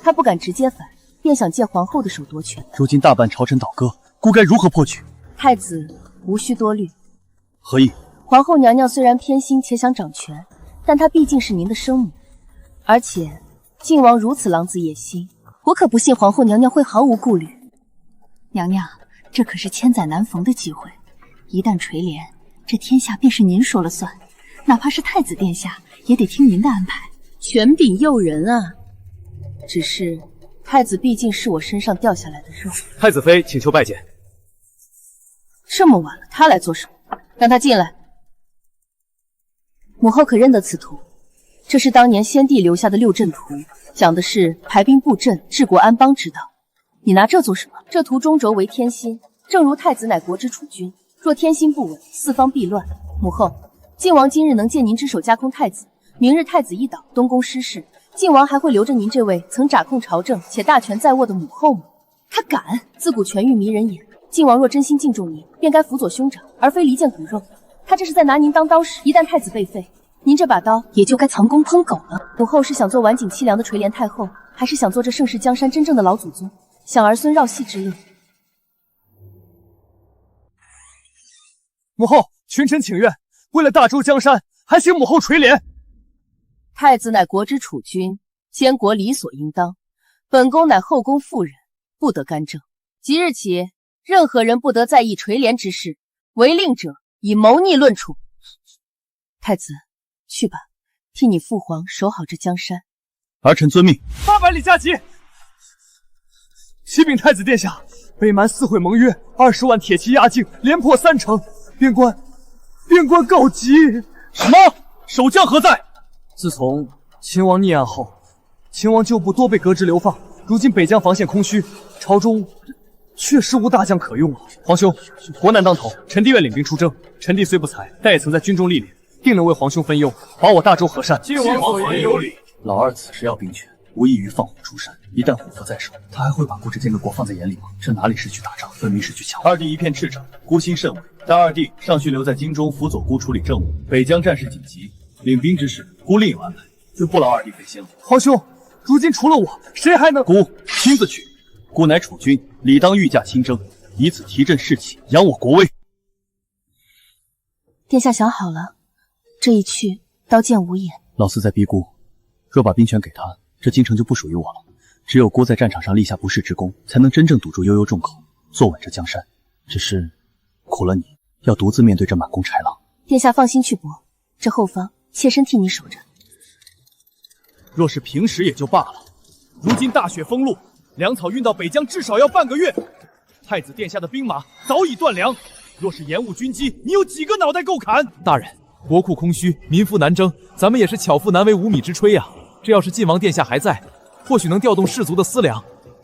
他不敢直接反，便想借皇后的手夺权。如今大半朝臣倒戈，姑该如何破局？太子无需多虑。何意？皇后娘娘虽然偏心且想掌权，但她毕竟是您的生母，而且晋王如此狼子野心，我可不信皇后娘娘会毫无顾虑。娘娘，这可是千载难逢的机会，一旦垂帘，这天下便是您说了算，哪怕是太子殿下，也得听您的安排。权柄诱人啊，只是太子毕竟是我身上掉下来的肉。太子妃请求拜见。这么晚了，他来做什么？让他进来。母后可认得此图？这是当年先帝留下的六阵图，讲的是排兵布阵、治国安邦之道。你拿这做什么？这图中轴为天心，正如太子乃国之储君，若天心不稳，四方必乱。母后，晋王今日能借您之手架空太子，明日太子一倒，东宫失势，晋王还会留着您这位曾掌控朝政且大权在握的母后吗？他敢！自古权欲迷人眼，晋王若真心敬重您，便该辅佐兄长，而非离间骨肉。他这是在拿您当刀使，一旦太子被废，您这把刀也就该藏功烹狗了。母后是想做晚景凄凉的垂帘太后，还是想做这盛世江山真正的老祖宗，享儿孙绕膝之乐？母后，群臣请愿，为了大周江山，还请母后垂帘。太子乃国之储君，监国理所应当，本宫乃后宫妇人，不得干政。即日起，任何人不得在意垂帘之事，违令者以谋逆论处。太子，去吧，替你父皇守好这江山。儿臣遵命。800里加急！启禀太子殿下，北蛮撕毁盟约，20万铁骑压境，连破3城，边关告急。什么？守将何在？自从秦王溺案后，秦王旧部多被革职流放，如今北疆防线空虚，朝中确实无大将可用了。皇兄，国难当头，臣弟愿领兵出征。臣弟虽不才，但也曾在军中历练，定能为皇兄分忧，保我大周河山。晋王所言有理。老二此时要兵权，无异于放虎出山。一旦虎符在手，他还会把姑这监个国放在眼里吗？这哪里是去打仗，分明是去抢。二弟一片赤诚，姑心甚慰。但二弟尚需留在京中辅佐姑处理政务。北疆战事紧急，领兵之事姑另有安排，就不劳二弟费心了。皇兄，如今除了我，谁还能？姑亲自去。姑乃储君，理当御驾亲征，以此提振士气，扬我国威。殿下想好了，这一去刀剑无眼。老四在逼姑，若把兵权给他，这京城就不属于我了。只有姑在战场上立下不世之功，才能真正堵住悠悠众口，坐稳这江山。只是苦了你，要独自面对这满宫豺狼。殿下放心去搏，这后方妾身替你守着。若是平时也就罢了，如今大雪封路，粮草运到北疆至少要半个月。太子殿下的兵马早已断粮，若是延误军机，你有几个脑袋够砍？大人，国库空虚，民夫难征，咱们也是巧妇难为无米之炊呀。这要是晋王殿下还在，或许能调动士卒的私粮。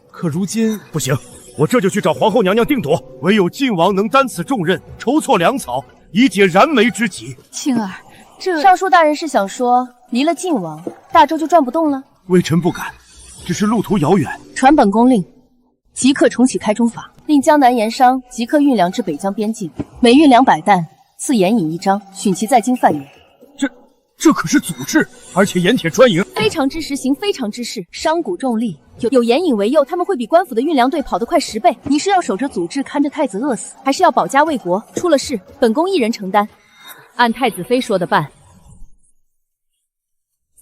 可如今不行，我这就去找皇后娘娘定夺。唯有晋王能担此重任，筹措粮草，以解燃眉之急。青儿，这尚书大人是想说，离了晋王，大周就转不动了？微臣不敢，只是路途遥远。传本宫令，即刻重启开中法，令江南盐商即刻运粮至北疆边境，每运200担，赐盐引1张，许其在京贩运。这可是祖制，而且盐铁专营。非常之时行非常之事，商贾重利，有盐引为诱，他们会比官府的运粮队跑得快10倍。你是要守着祖制，看着太子饿死，还是要保家卫国？出了事，本宫一人承担。按太子妃说的办。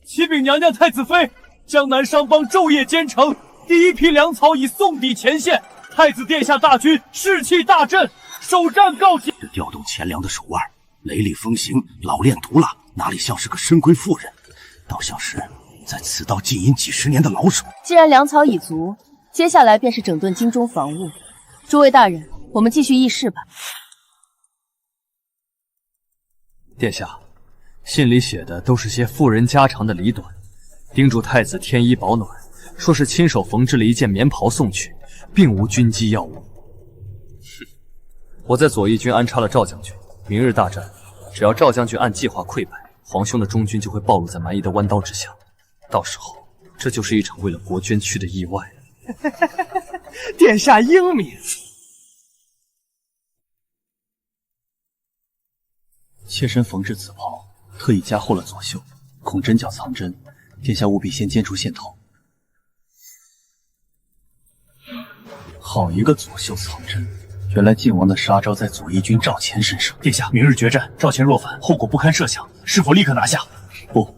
启禀娘娘太子妃，江南商帮昼夜兼程，第一批粮草已送抵前线。太子殿下大军士气大振，首战告捷。这调动钱粮的手腕，雷厉风行，老练毒辣，哪里像是个深闺妇人，倒像是在此道经营几10年的老手。既然粮草已足，接下来便是整顿京中防务。诸位大人，我们继续议事吧。殿下，信里写的都是些妇人家常的理短，叮嘱太子添衣保暖，说是亲手缝制了一件棉袍送去，并无军机要务。哼，我在左翼军安插了赵将军，明日大战，只要赵将军按计划溃败，皇兄的中军就会暴露在蛮夷的弯刀之下，到时候这就是一场为了国捐躯的意外。殿下英明。妾身缝制此袍，特意加厚了左袖，恐针脚藏针，殿下务必先煎出线头。好一个左袖藏针！原来晋王的杀招在左翼军赵钱身上。殿下，明日决战，赵钱若反，后果不堪设想，是否立刻拿下？不，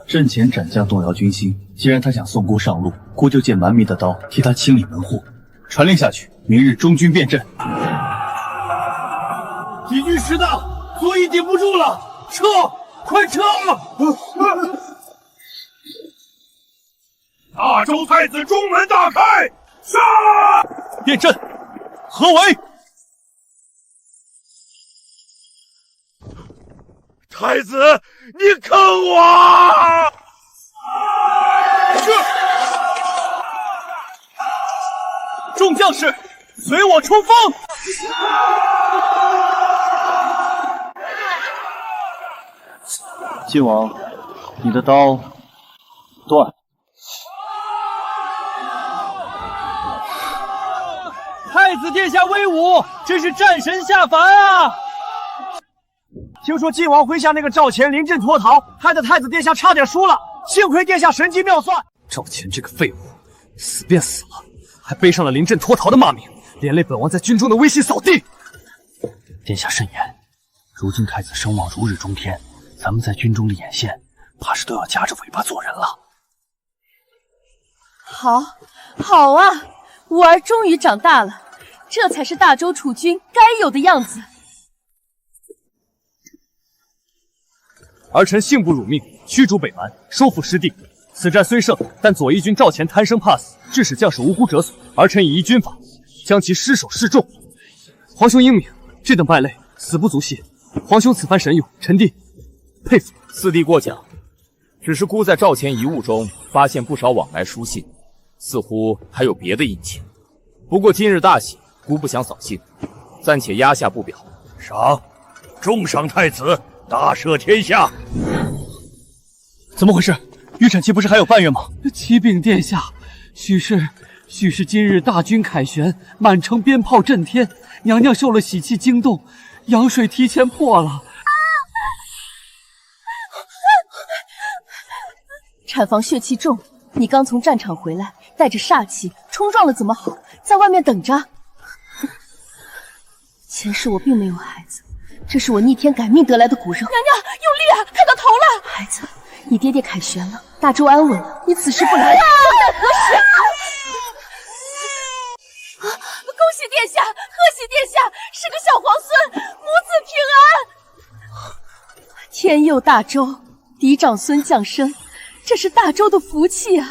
阵前斩将动摇军心。既然他想送姑上路，姑就借蛮夷的刀替他清理门户。传令下去，明日中军变阵。敌军势大，左翼顶不住了，撤！快撤！大周太子中门大开，杀！变阵，合围！太子，你坑我！众将士，随我冲锋！晋王，你的刀断。太子殿下威武，真是战神下凡啊！听说晋王麾下那个赵钱临阵脱逃，害得太子殿下差点输了，幸亏殿下神机妙算。赵钱这个废物，死便死了，还背上了临阵脱逃的骂名，连累本王在军中的威信扫地。殿下慎言，如今太子声望如日中天，咱们在军中的眼线，怕是都要夹着尾巴做人了。好啊，吾儿终于长大了，这才是大周储君该有的样子。儿臣幸不辱命，驱逐北蛮，收复失地。此战虽胜，但左翼军赵钱贪生怕死，致使将士无辜折损。儿臣以依军法，将其失手示众。皇兄英明，这等败类死不足惜。皇兄此番神勇，臣弟佩服。四弟过奖，只是姑在赵钱遗物中发现不少往来书信，似乎还有别的隐情。不过今日大喜，姑不想扫兴，暂且压下不表。赏，重赏太子大赦天下。怎么回事？预产期不是还有半月吗？启禀殿下，许是今日大军凯旋，满城鞭炮震天，娘娘受了喜气惊动，羊水提前破了。产房血气重，你刚从战场回来，带着煞气冲撞了怎么好？在外面等着。前世我并没有孩子，这是我逆天改命得来的骨肉。娘娘用力啊，看到头了！孩子，你爹爹凯旋了，大周安稳了，你此时不来，又待何时？恭喜殿下，贺喜殿下，是个小皇孙，母子平安。天佑大周，嫡长孙降生。这是大周的福气啊！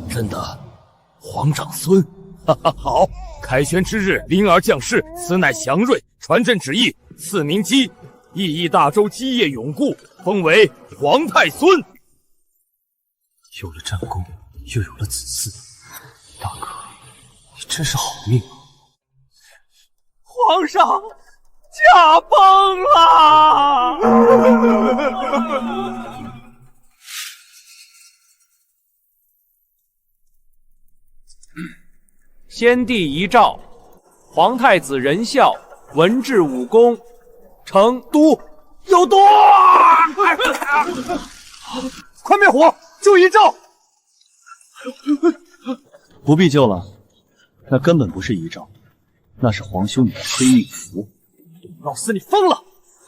真的，皇长孙，哈哈，好！凯旋之日，灵儿降世，此乃祥瑞，传朕旨意，赐名基，意义大周基业永固，封为皇太孙。有了战功，又有了子嗣，大哥，你真是好命啊！皇上，驾崩了！先帝遗诏，皇太子仁孝文治武功，成都有毒！快灭火，救遗诏！不必救了，那根本不是遗诏，那是皇兄你的催命符。老四，你疯了！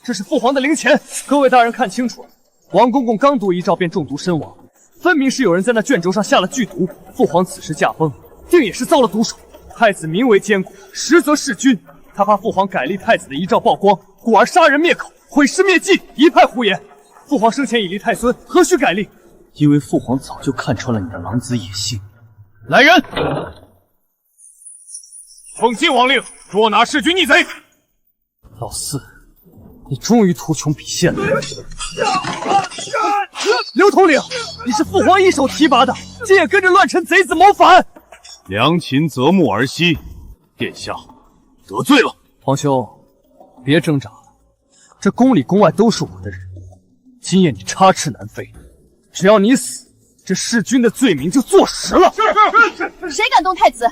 这是父皇的灵钱，各位大人看清楚了，王公公刚读遗诏便中毒身亡，分明是有人在那卷轴上下了剧毒。父皇此时驾崩，定也是遭了毒手。太子名为坚固，实则弑君。他怕父皇改立太子的遗诏曝光，故而杀人灭口，毁尸灭迹，一派胡言。父皇生前已立太孙，何须改立？因为父皇早就看穿了你的狼子野性。来人，奉晋王令，捉拿弑君逆贼。老四，你终于图穷匕现了。刘统领，你是父皇一手提拔的，竟也跟着乱臣贼子谋反！良禽择木而栖，殿下得罪了。皇兄，别挣扎了，这宫里宫外都是我的人，今夜你插翅难飞，只要你死，这弑君的罪名就坐实了。谁敢动太子？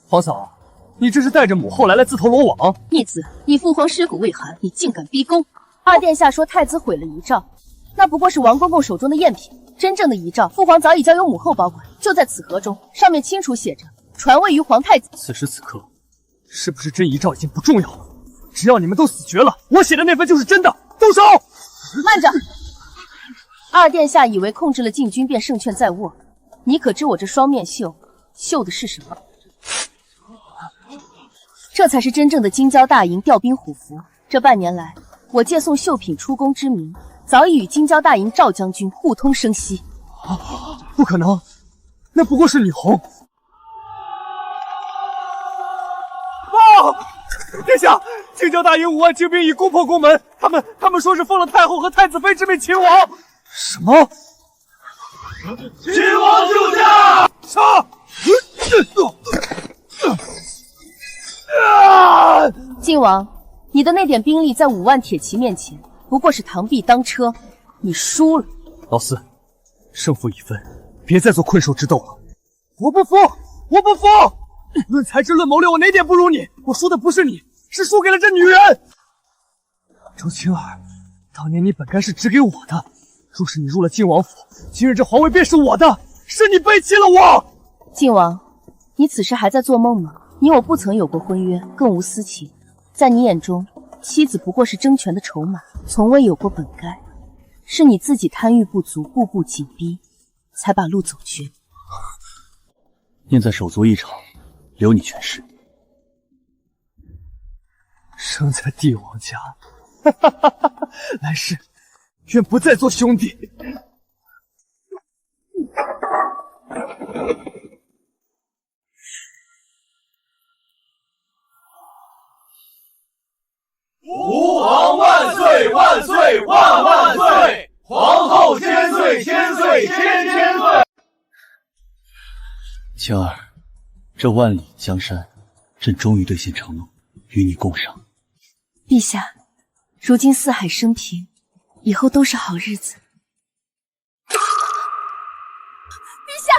皇嫂，你这是带着母后来自投罗网？逆子，你父皇尸骨未寒，你竟敢逼宫！二殿下说太子毁了遗诏，那不过是王公公手中的赝品。真正的遗诏，父皇早已交由母后保管，就在此盒中，上面清楚写着传位于皇太子。此时此刻，是不是真遗诏已经不重要了？只要你们都死绝了，我写的那份就是真的。动手！慢着！二殿下以为控制了禁军便胜券在握，你可知我这双面绣绣的是什么？这才是真正的京郊大营调兵虎符。这半年来，我借送绣品出宫之名，早已与京郊大营赵将军互通生息。不可能，那不过是李红。殿下，京郊大营5万精兵已攻破宫门，他们说是奉了太后和太子妃之命擒王。什么？秦王救驾！杀！晋王，你的那点兵力在5万铁骑面前，不过是螳臂当车，你输了。老四，胜负已分，别再做困兽之斗了。我不服！我不服！论才智，论谋略，我哪点不如你？我输的不是你，是输给了这女人。周青儿，当年你本该是只给我的，若是你入了晋王府，今日这皇位便是我的，是你背弃了我。晋王，你此时还在做梦吗？你我不曾有过婚约，更无私情。在你眼中，妻子不过是争权的筹码，从未有过本该。是你自己贪欲不足，步步紧逼，才把路走绝。念在手足一场，留你全尸。生在帝王家，来世愿不再做兄弟。吾皇万岁万岁万万岁！皇后千岁千岁千千岁！青儿，这万里江山，朕终于兑现承诺，与你共赏。陛下，如今四海升平，以后都是好日子。陛下，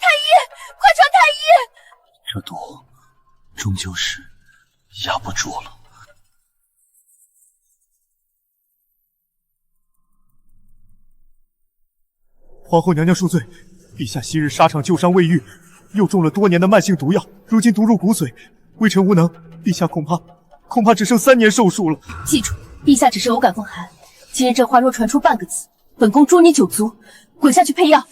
太医，快传太医！这毒终究是压不住了。皇后娘娘恕罪，陛下昔日沙场旧伤未愈，又中了多年的慢性毒药，如今毒入骨髓，微臣无能，陛下恐怕只剩3年寿数了。记住，陛下只是偶感风寒，今日这话若传出半个字，本宫诛你9族！滚下去配药。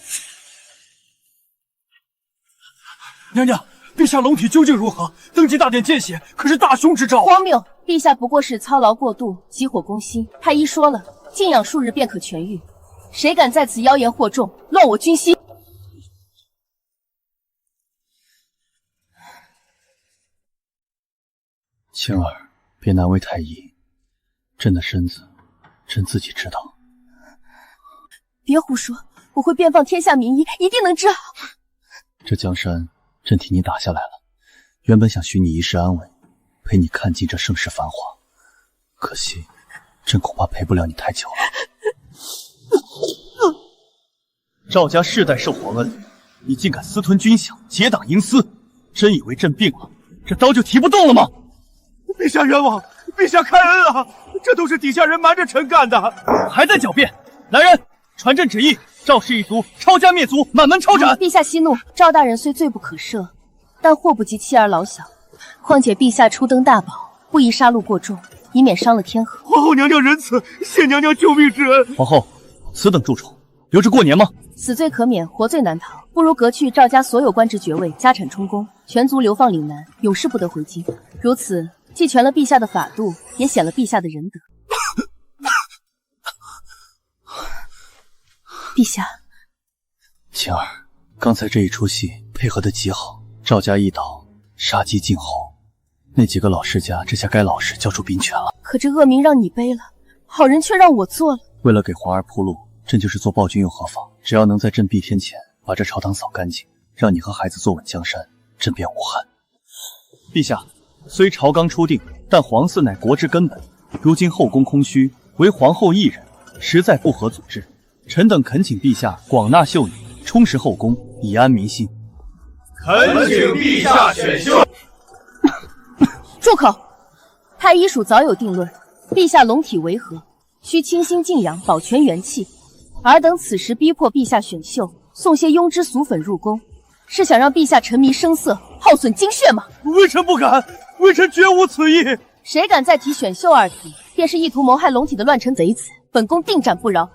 娘娘，陛下龙体究竟如何？登基大典见血，可是大凶之兆。荒谬！陛下不过是操劳过度，急火攻心。太医说了，静养数日便可痊愈。谁敢在此妖言惑众，乱我军心？青儿，别难为太医，朕的身子，朕自己知道。别胡说，我会遍放天下名医，一定能治好。这江山，朕替你打下来了。原本想许你一世安稳，陪你看尽这盛世繁华，可惜，朕恐怕陪不了你太久了。赵家世代受皇恩，你竟敢私吞军饷，结党营私，真以为朕病了，这刀就提不动了吗？陛下冤枉，陛下开恩啊！这都是底下人瞒着臣干的。还在狡辩！来人，传朕旨意，赵氏一族抄家灭族，满门抄斩！陛下息怒，赵大人虽罪不可赦，但祸不及妻儿老小。况且陛下初登大宝，不宜杀戮过重，以免伤了天和。皇后娘娘仁慈，谢娘娘救命之恩。皇后，此等蛀虫，留着过年吗？死罪可免，活罪难逃，不如革去赵家所有官职爵位，家产充公，全族流放岭南，永世不得回京。如此，既全了陛下的法度，也显了陛下的仁德。陛下，晴儿，刚才这一出戏配合得极好，赵家一倒，杀鸡儆猴，那几个老世家这下该老实交出兵权了。可这恶名让你背了，好人却让我做了。为了给皇儿铺路，朕就是做暴君又何妨？只要能在朕毙天前把这朝堂扫干净，让你和孩子坐稳江山，朕便无憾。陛下，虽朝纲初定，但皇嗣乃国之根本。如今后宫空虚，唯皇后一人，实在不合祖制。臣等恳请陛下广纳秀女，充实后宫，以安民心。恳请陛下选秀。住口！太医署早有定论，陛下龙体为何，需清心静养，保全元气。尔等此时逼迫陛下选秀，送些庸脂俗粉入宫，是想让陛下沉迷声色，耗损精血吗？微臣不敢，微臣绝无此意。谁敢再提选秀二字，便是意图谋害龙体的乱臣贼子，本宫定斩不饶。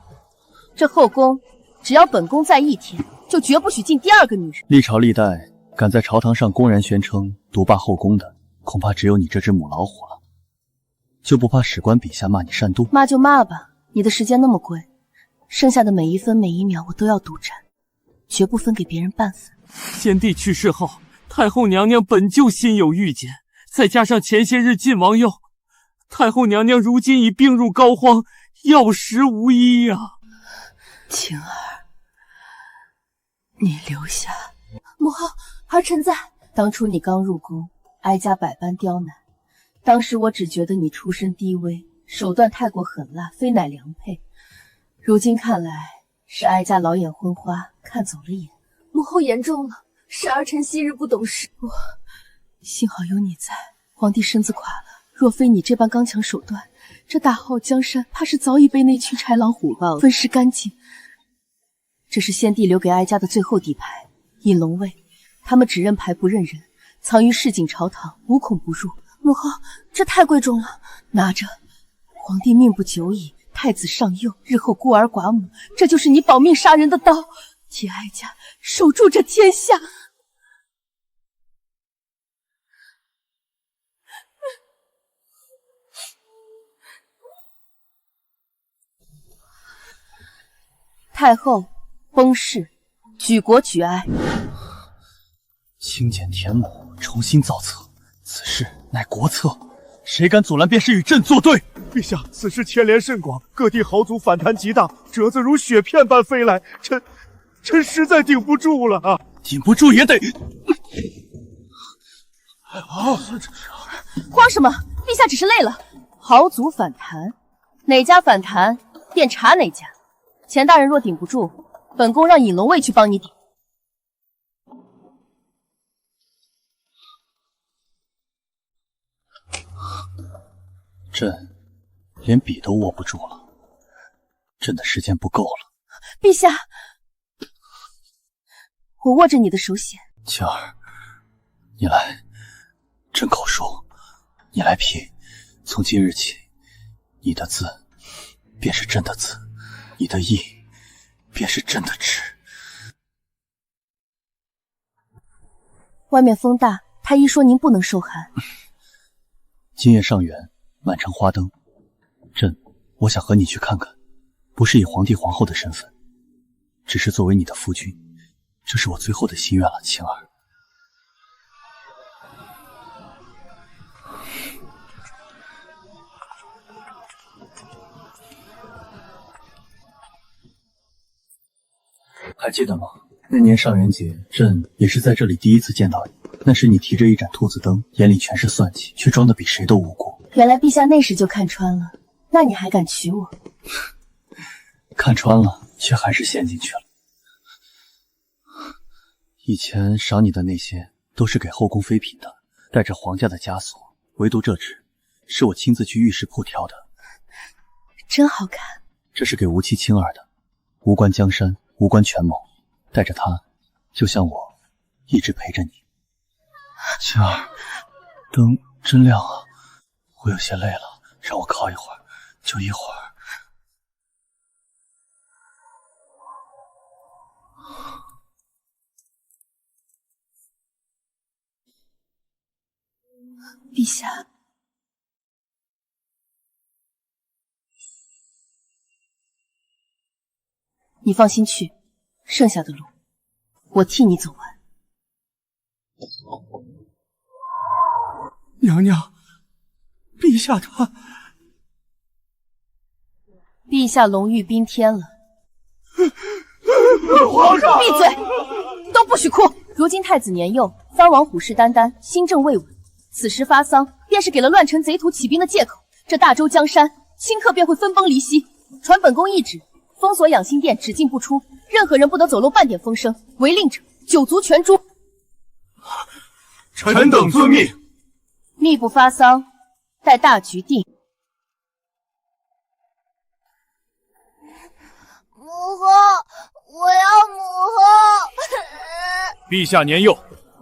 这后宫，只要本宫在一天，就绝不许进第二个女人。历朝历代敢在朝堂上公然宣称独霸后宫的，恐怕只有你这只母老虎了。就不怕史官笔下骂你善妒？骂就骂吧，你的时间那么贵，剩下的每一分每一秒我都要独占，绝不分给别人半分。先帝去世后，太后娘娘本就心有郁结，再加上前些日晋王佑，太后娘娘如今已病入膏肓，药石无医啊。晴儿，你留下。母后，儿臣在。当初你刚入宫，哀家百般刁难，当时我只觉得你出身低微，手段太过狠辣，非乃良配。如今看来，是哀家老眼昏花，看走了眼。母后言重了，是儿臣昔日不懂事。幸好有你在，皇帝身子垮了，若非你这般刚强手段，这大好江山怕是早已被那群豺狼虎豹分食干净。这是先帝留给哀家的最后底牌，引龙卫，他们只认牌不认人，藏于市井朝堂，无孔不入。母后，这太贵重了，拿着。皇帝命不久矣，太子上幼，日后孤儿寡母，这就是你保命杀人的刀，替哀家守住这天下。太后崩逝，举国举哀。清简天母，重新造册，此事乃国策，谁敢阻拦，便是与朕作对。陛下，此事牵连甚广，各地豪族反弹极大，折子如雪片般飞来，臣实在顶不住了。顶不住也得。慌什么？陛下只是累了。豪族反弹，哪家反弹便查哪家。钱大人若顶不住，本宫让尹龙卫去帮你顶。朕连笔都握不住了，朕的时间不够了。陛下，我握着你的手写。青儿，你来，朕口述，你来批。从今日起，你的字便是朕的字，你的意便是朕的旨。外面风大，太医说您不能受寒。今夜上元，满城花灯，我想和你去看看，不是以皇帝皇后的身份，只是作为你的夫君，这是我最后的心愿了，青儿。还记得吗？那年上元节，朕也是在这里第一次见到你。那时你提着一盏兔子灯，眼里全是算计，却装得比谁都无辜。原来陛下那时就看穿了，那你还敢娶我？看穿了，却还是陷进去了。以前赏你的那些都是给后宫妃嫔的，带着皇家的枷锁，唯独这只是我亲自去御史铺挑的。真好看。这是给无妻青儿的，无关江山，无关权谋，带着它，就像我一直陪着你。青儿，灯真亮啊，我有些累了，让我靠一会儿，就一会儿。陛下，你放心去，剩下的路我替你走完。娘娘，陛下他……陛下龙御宾天了。皇上，闭嘴，都不许哭！如今太子年幼，藩王虎视眈眈，心政未稳。此时发丧，便是给了乱臣贼徒起兵的借口。这大周江山，顷刻便会分崩离析。传本宫懿旨，封锁养心殿，只进不出，任何人不得走漏半点风声，违令者九族全诛。臣等遵命。密不发丧，待大局定。母后，我要母后。陛下年幼，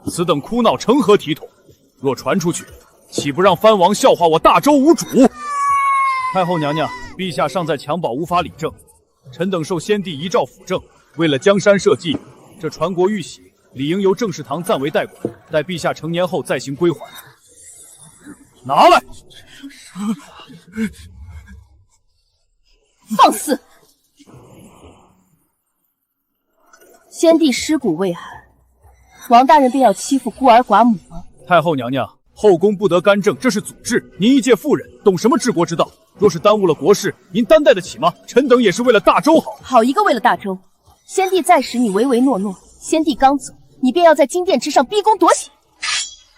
此等哭闹成何体统？若传出去，岂不让藩王笑话我大周无主？太后娘娘，陛下尚在襁褓，无法理政，臣等受先帝遗诏辅政，为了江山社稷，这传国玉玺理应由政事堂暂为代管，待陛下成年后再行归还。拿来！放肆！先帝尸骨未寒，王大人便要欺负孤儿寡母吗？太后娘娘，后宫不得干政，这是祖制。您一介妇人，懂什么治国之道？若是耽误了国事，您担待得起吗？臣等也是为了大周好。好一个为了大周！先帝在时你唯唯诺诺，先帝刚走，你便要在金殿之上逼宫夺玺。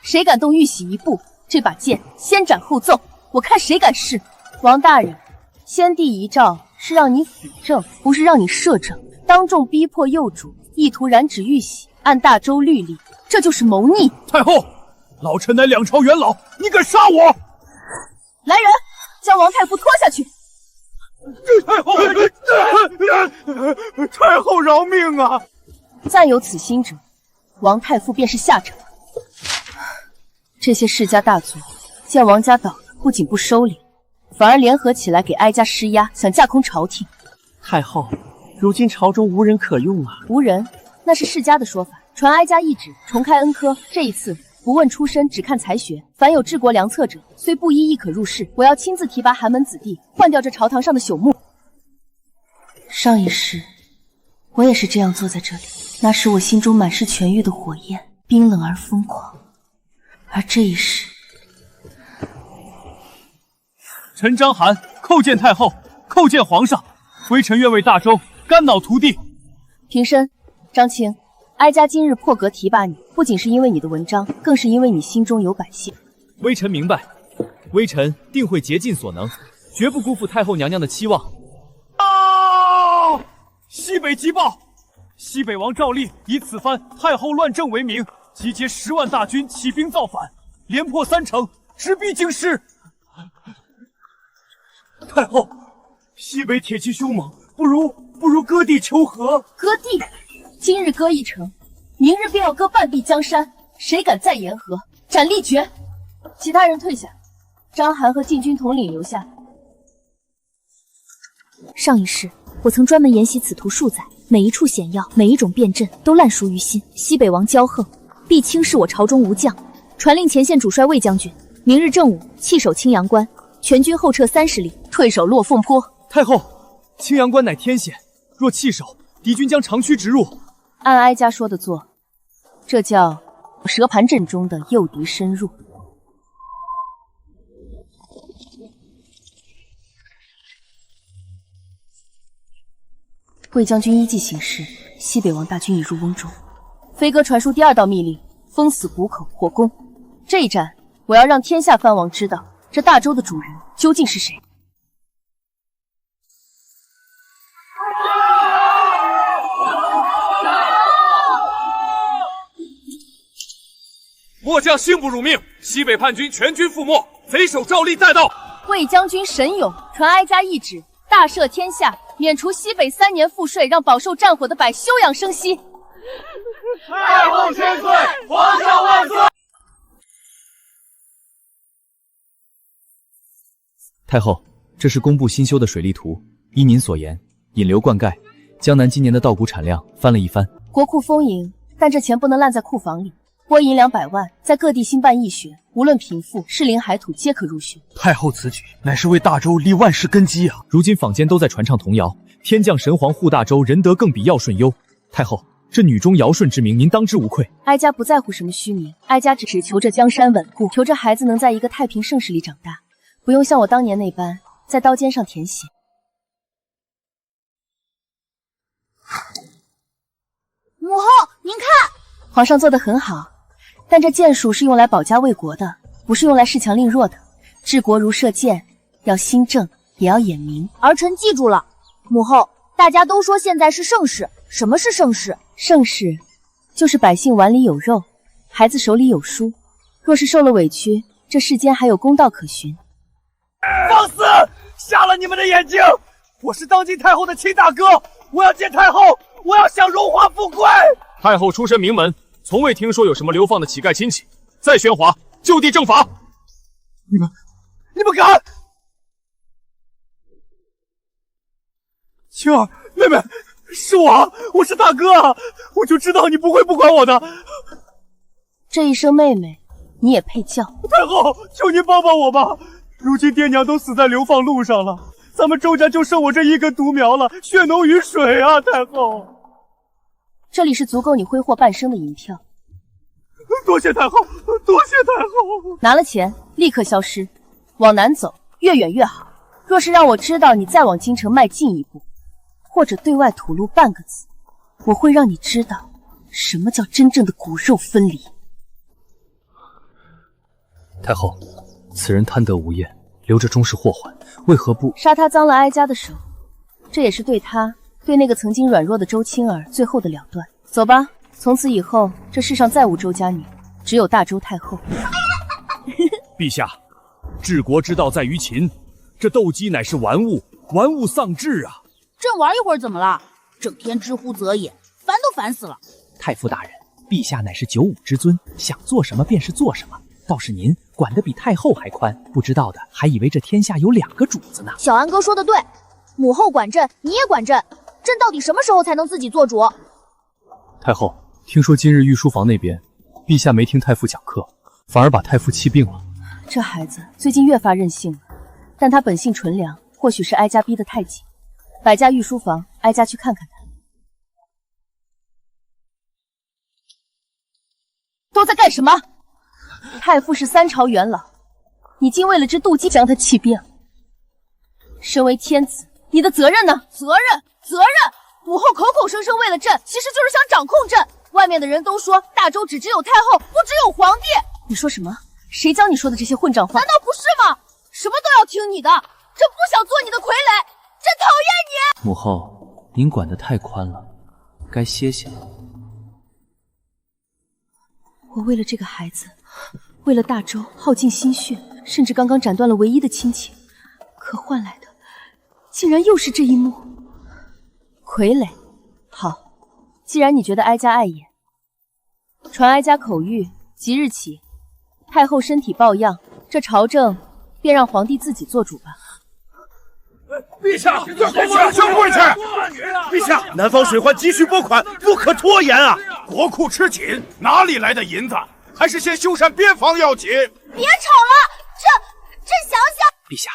谁敢动玉玺一步，这把剑先斩后奏，我看谁敢试！王大人，先帝遗诏是让你辅政，不是让你摄政。当众逼迫幼主，意图染指玉玺，按大周律例，这就是谋逆。太后，老臣乃两朝元老，你敢杀我？来人，将王太傅拖下去。太后，太后饶命啊！暂有此心者，王太傅便是下场。这些世家大族见王家倒了，不仅不收敛，反而联合起来给哀家施压，想架空朝廷。太后，如今朝中无人可用啊！无人，那是世家的说法。传哀家懿旨，重开恩科。这一次不问出身，只看才学。凡有治国良策者，虽不一亦可入仕。我要亲自提拔寒门子弟，换掉这朝堂上的朽木。上一世，我也是这样坐在这里，那时我心中满是权欲的火焰，冰冷而疯狂。而这一世，臣张邯叩见太后，叩见皇上，微臣愿为大周肝脑涂地。平身，张青，哀家今日破格提拔你，不仅是因为你的文章，更是因为你心中有百姓。微臣明白，微臣定会竭尽所能，绝不辜负太后娘娘的期望。啊！西北急报，西北王赵立以此番太后乱政为名，集结10万大军起兵造反，连破3城，直逼京师。太后，西北铁骑凶猛，不如割地求和。割地？今日割一城，明日便要割半壁江山，谁敢再言和，斩立决！其他人退下，章邯和禁军统领留下。上一世，我曾专门研习此图数载，每一处险要，每一种变阵，都烂熟于心。西北王骄横，必轻视我朝中无将，传令前线主帅魏将军，明日正午弃守青阳关，全军后撤30里，退守落凤坡。太后，青阳关乃天险，若弃守，敌军将长驱直入。按哀家说的做，这叫蛇盘阵中的诱敌深入。魏将军依计行事，西北王大军已入瓮中。飞鸽传书第2道密令：封死谷口，火攻。这一战，我要让天下藩王知道，这大周的主人究竟是谁。末将幸不辱命，西北叛军全军覆没，匪首赵立再到。魏将军神勇，传哀家懿旨，大赦天下，免除西北3年赋税，让饱受战火的百休养生息。太后千岁，皇上万岁！太后，这是工部新修的水利图，依您所言，引流灌溉，江南今年的稻谷产量翻了一番。国库丰盈，但这钱不能烂在库房里。拨银200万，在各地兴办义学，无论贫富、适龄海土，皆可入学。太后此举乃是为大周立万世根基啊！如今坊间都在传唱童谣，天降神皇护大周，仁德更比尧舜优。太后，这女中尧舜之名，您当之无愧。哀家不在乎什么虚名，哀家只求这江山稳固，求这孩子能在一个太平盛世里长大，不用像我当年那般在刀尖上舔血。母后，您看，皇上做得很好。但这剑术是用来保家卫国的，不是用来恃强凌弱的。治国如射箭，要心正，也要眼明。儿臣记住了。母后，大家都说现在是盛世，什么是盛世？盛世就是百姓碗里有肉，孩子手里有书。若是受了委屈，这世间还有公道可循。放肆！瞎了你们的眼睛！我是当今太后的亲大哥，我要见太后，我要享荣华富贵。太后出身名门，从未听说有什么流放的乞丐亲戚。再喧哗，就地正法！你们敢！青儿，妹妹，是我是大哥啊！我就知道你不会不管我的。这一声妹妹，你也配叫？太后，求您帮帮我吧！如今爹娘都死在流放路上了，咱们周家就剩我这一根独苗了，血浓于水啊！太后，这里是足够你挥霍半生的银票。多谢太后，多谢太后！拿了钱，立刻消失，往南走，越远越好。若是让我知道你再往京城迈进一步，或者对外吐露半个字，我会让你知道什么叫真正的骨肉分离。太后，此人贪得无厌，留着终是祸患，为何不杀他脏了哀家的手？这也是对他，对那个曾经软弱的周青儿最后的了断。走吧，从此以后，这世上再无周家女，只有大周太后。陛下，治国之道在于勤，这斗鸡乃是玩物，玩物丧志啊！朕玩一会儿怎么了？整天知乎者也，烦都烦死了。太傅大人，陛下乃是95之尊，想做什么便是做什么。倒是您管得比太后还宽，不知道的还以为这天下有2个主子呢。小安哥说的对，母后管朕，你也管朕，朕到底什么时候才能自己做主？太后，听说今日御书房那边，陛下没听太傅讲课，反而把太傅气病了。这孩子最近越发任性了，但他本性纯良，或许是哀家逼得太紧。百家御书房，哀家去看看他。都在干什么？太傅是3朝元老，你竟为了只妒忌将他气病。身为天子，你的责任呢？责任！母后口口声声为了朕，其实就是想掌控朕。外面的人都说大周只有太后，不只有皇帝。你说什么？谁教你说的这些混账话？难道不是吗？什么都要听你的，真不想做你的傀儡，真讨厌你！母后，您管得太宽了，该歇歇了。我为了这个孩子，为了大周耗尽心血，甚至刚刚斩断了唯一的亲情，可换来的竟然又是这一幕。傀儡，好，既然你觉得哀家碍眼，传哀家口谕，即日起，太后身体抱恙，这朝政便让皇帝自己做主吧。陛下，请跪下！陛下，南方水患急需拨款，不可拖延啊！国库吃紧，哪里来的银子？还是先修缮边防要紧。别吵了，朕想想。陛下，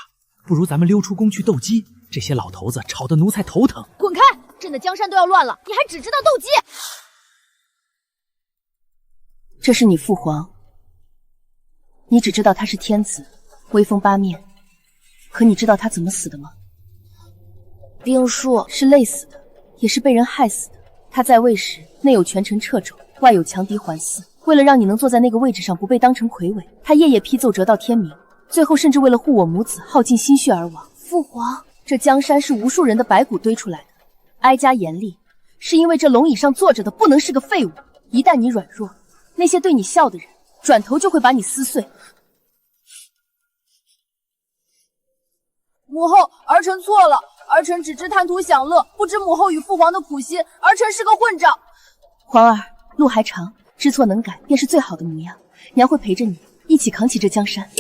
不如咱们溜出宫去斗鸡，这些老头子吵得奴才头疼。滚开！朕的江山都要乱了，你还只知道斗鸡？这是你父皇，你只知道他是天子，威风八面，可你知道他怎么死的吗？兵术是累死的，也是被人害死的。他在位时，内有权臣掣肘，外有强敌环伺。为了让你能坐在那个位置上不被当成傀儡，他夜夜批奏折到天明，最后甚至为了护我母子，耗尽心血而亡。父皇，这江山是无数人的白骨堆出来的。哀家严厉，是因为这龙椅上坐着的不能是个废物。一旦你软弱，那些对你笑的人，转头就会把你撕碎。母后，儿臣错了，儿臣只知贪图享乐，不知母后与父皇的苦心，儿臣是个混账。皇儿，路还长，知错能改便是最好的模样。娘会陪着你一起扛起这江山。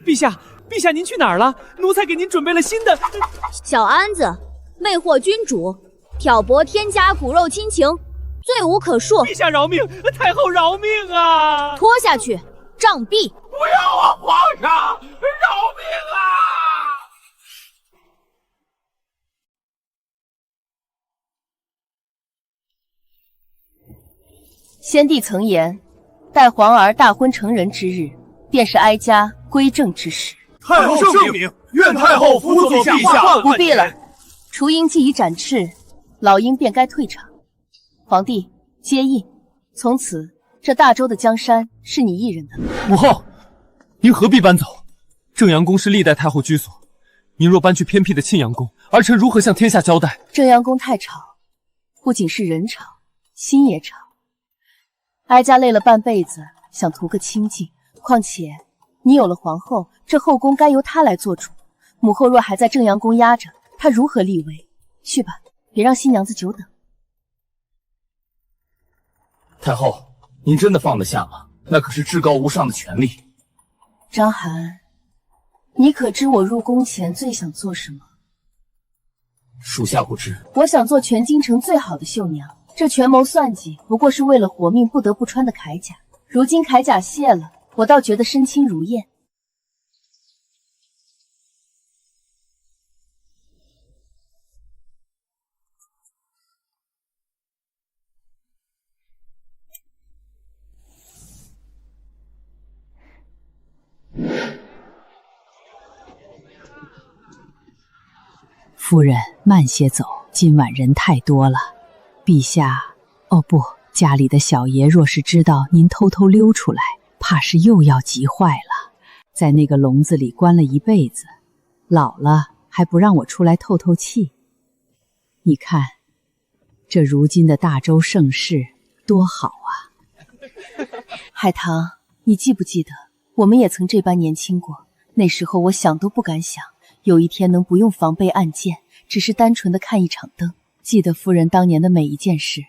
陛下，陛下，您去哪儿了？奴才给您准备了新的。小安子，魅惑君主，挑拨天家骨肉亲情，罪无可恕。陛下饶命！太后饶命啊！拖下去，杖毙！不要啊，皇上，饶命啊！先帝曾言，待皇儿大婚成人之日，便是哀家归政之时。太后圣明，愿太后辅佐陛下。不必了，雏鹰既已展翅，老鹰便该退场。皇帝接印，从此这大周的江山是你一人的。母后，您何必搬走？正阳宫是历代太后居所，您若搬去偏僻的庆阳宫，儿臣如何向天下交代？正阳宫太吵，不仅是人吵，心也吵。哀家累了半辈子，想图个清静。况且你有了皇后，这后宫该由她来做主。母后若还在正阳宫压着，她如何立威？去吧，别让新娘子久等。太后，您真的放得下吗？那可是至高无上的权力。张涵，你可知我入宫前最想做什么？属下不知。我想做全京城最好的绣娘。这权谋算计，不过是为了活命不得不穿的铠甲。如今铠甲卸了，我倒觉得身轻如燕。夫人，慢些走，今晚人太多了。陛下，哦不，家里的小爷若是知道您偷偷溜出来，怕是又要急坏了。在那个笼子里关了一辈子，老了还不让我出来透透气。你看，这如今的大周盛世多好啊！海棠，你记不记得，我们也曾这般年轻过？那时候我想都不敢想，有一天能不用防备暗箭，只是单纯的看一场灯。记得夫人当年的每一件事，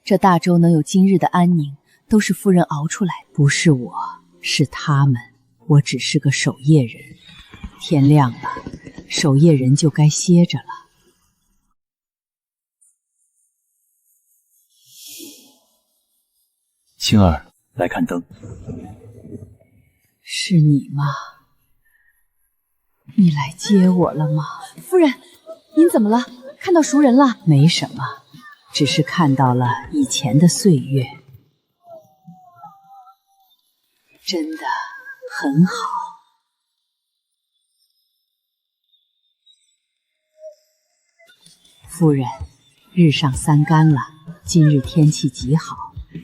这大周能有今日的安宁，都是夫人熬出来的。不是我，是他们，我只是个守夜人。天亮了，守夜人就该歇着了。青儿，来看灯。是你吗？你来接我了吗？夫人，您怎么了？看到熟人了？没什么，只是看到了以前的岁月，真的很好。夫人，日上三竿了，今日天气极好，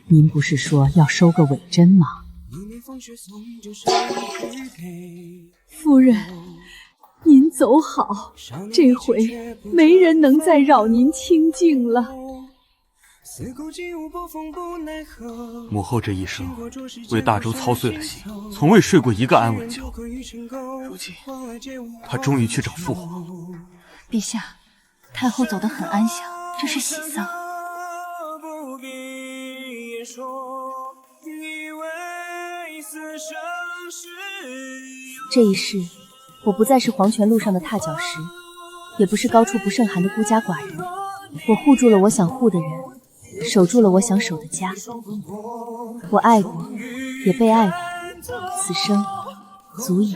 您不是说要收个尾针吗？夫人，您走好，这回没人能再扰您清静了。母后这一生为大周操碎了心，从未睡过一个安稳觉。如今，她终于去找父皇。陛下，太后走得很安详，这是喜丧。这一世，我不再是黄泉路上的踏脚石，也不是高处不胜寒的孤家寡人。我护住了我想护的人，守住了我想守的家。我爱过，也被爱过，此生足矣。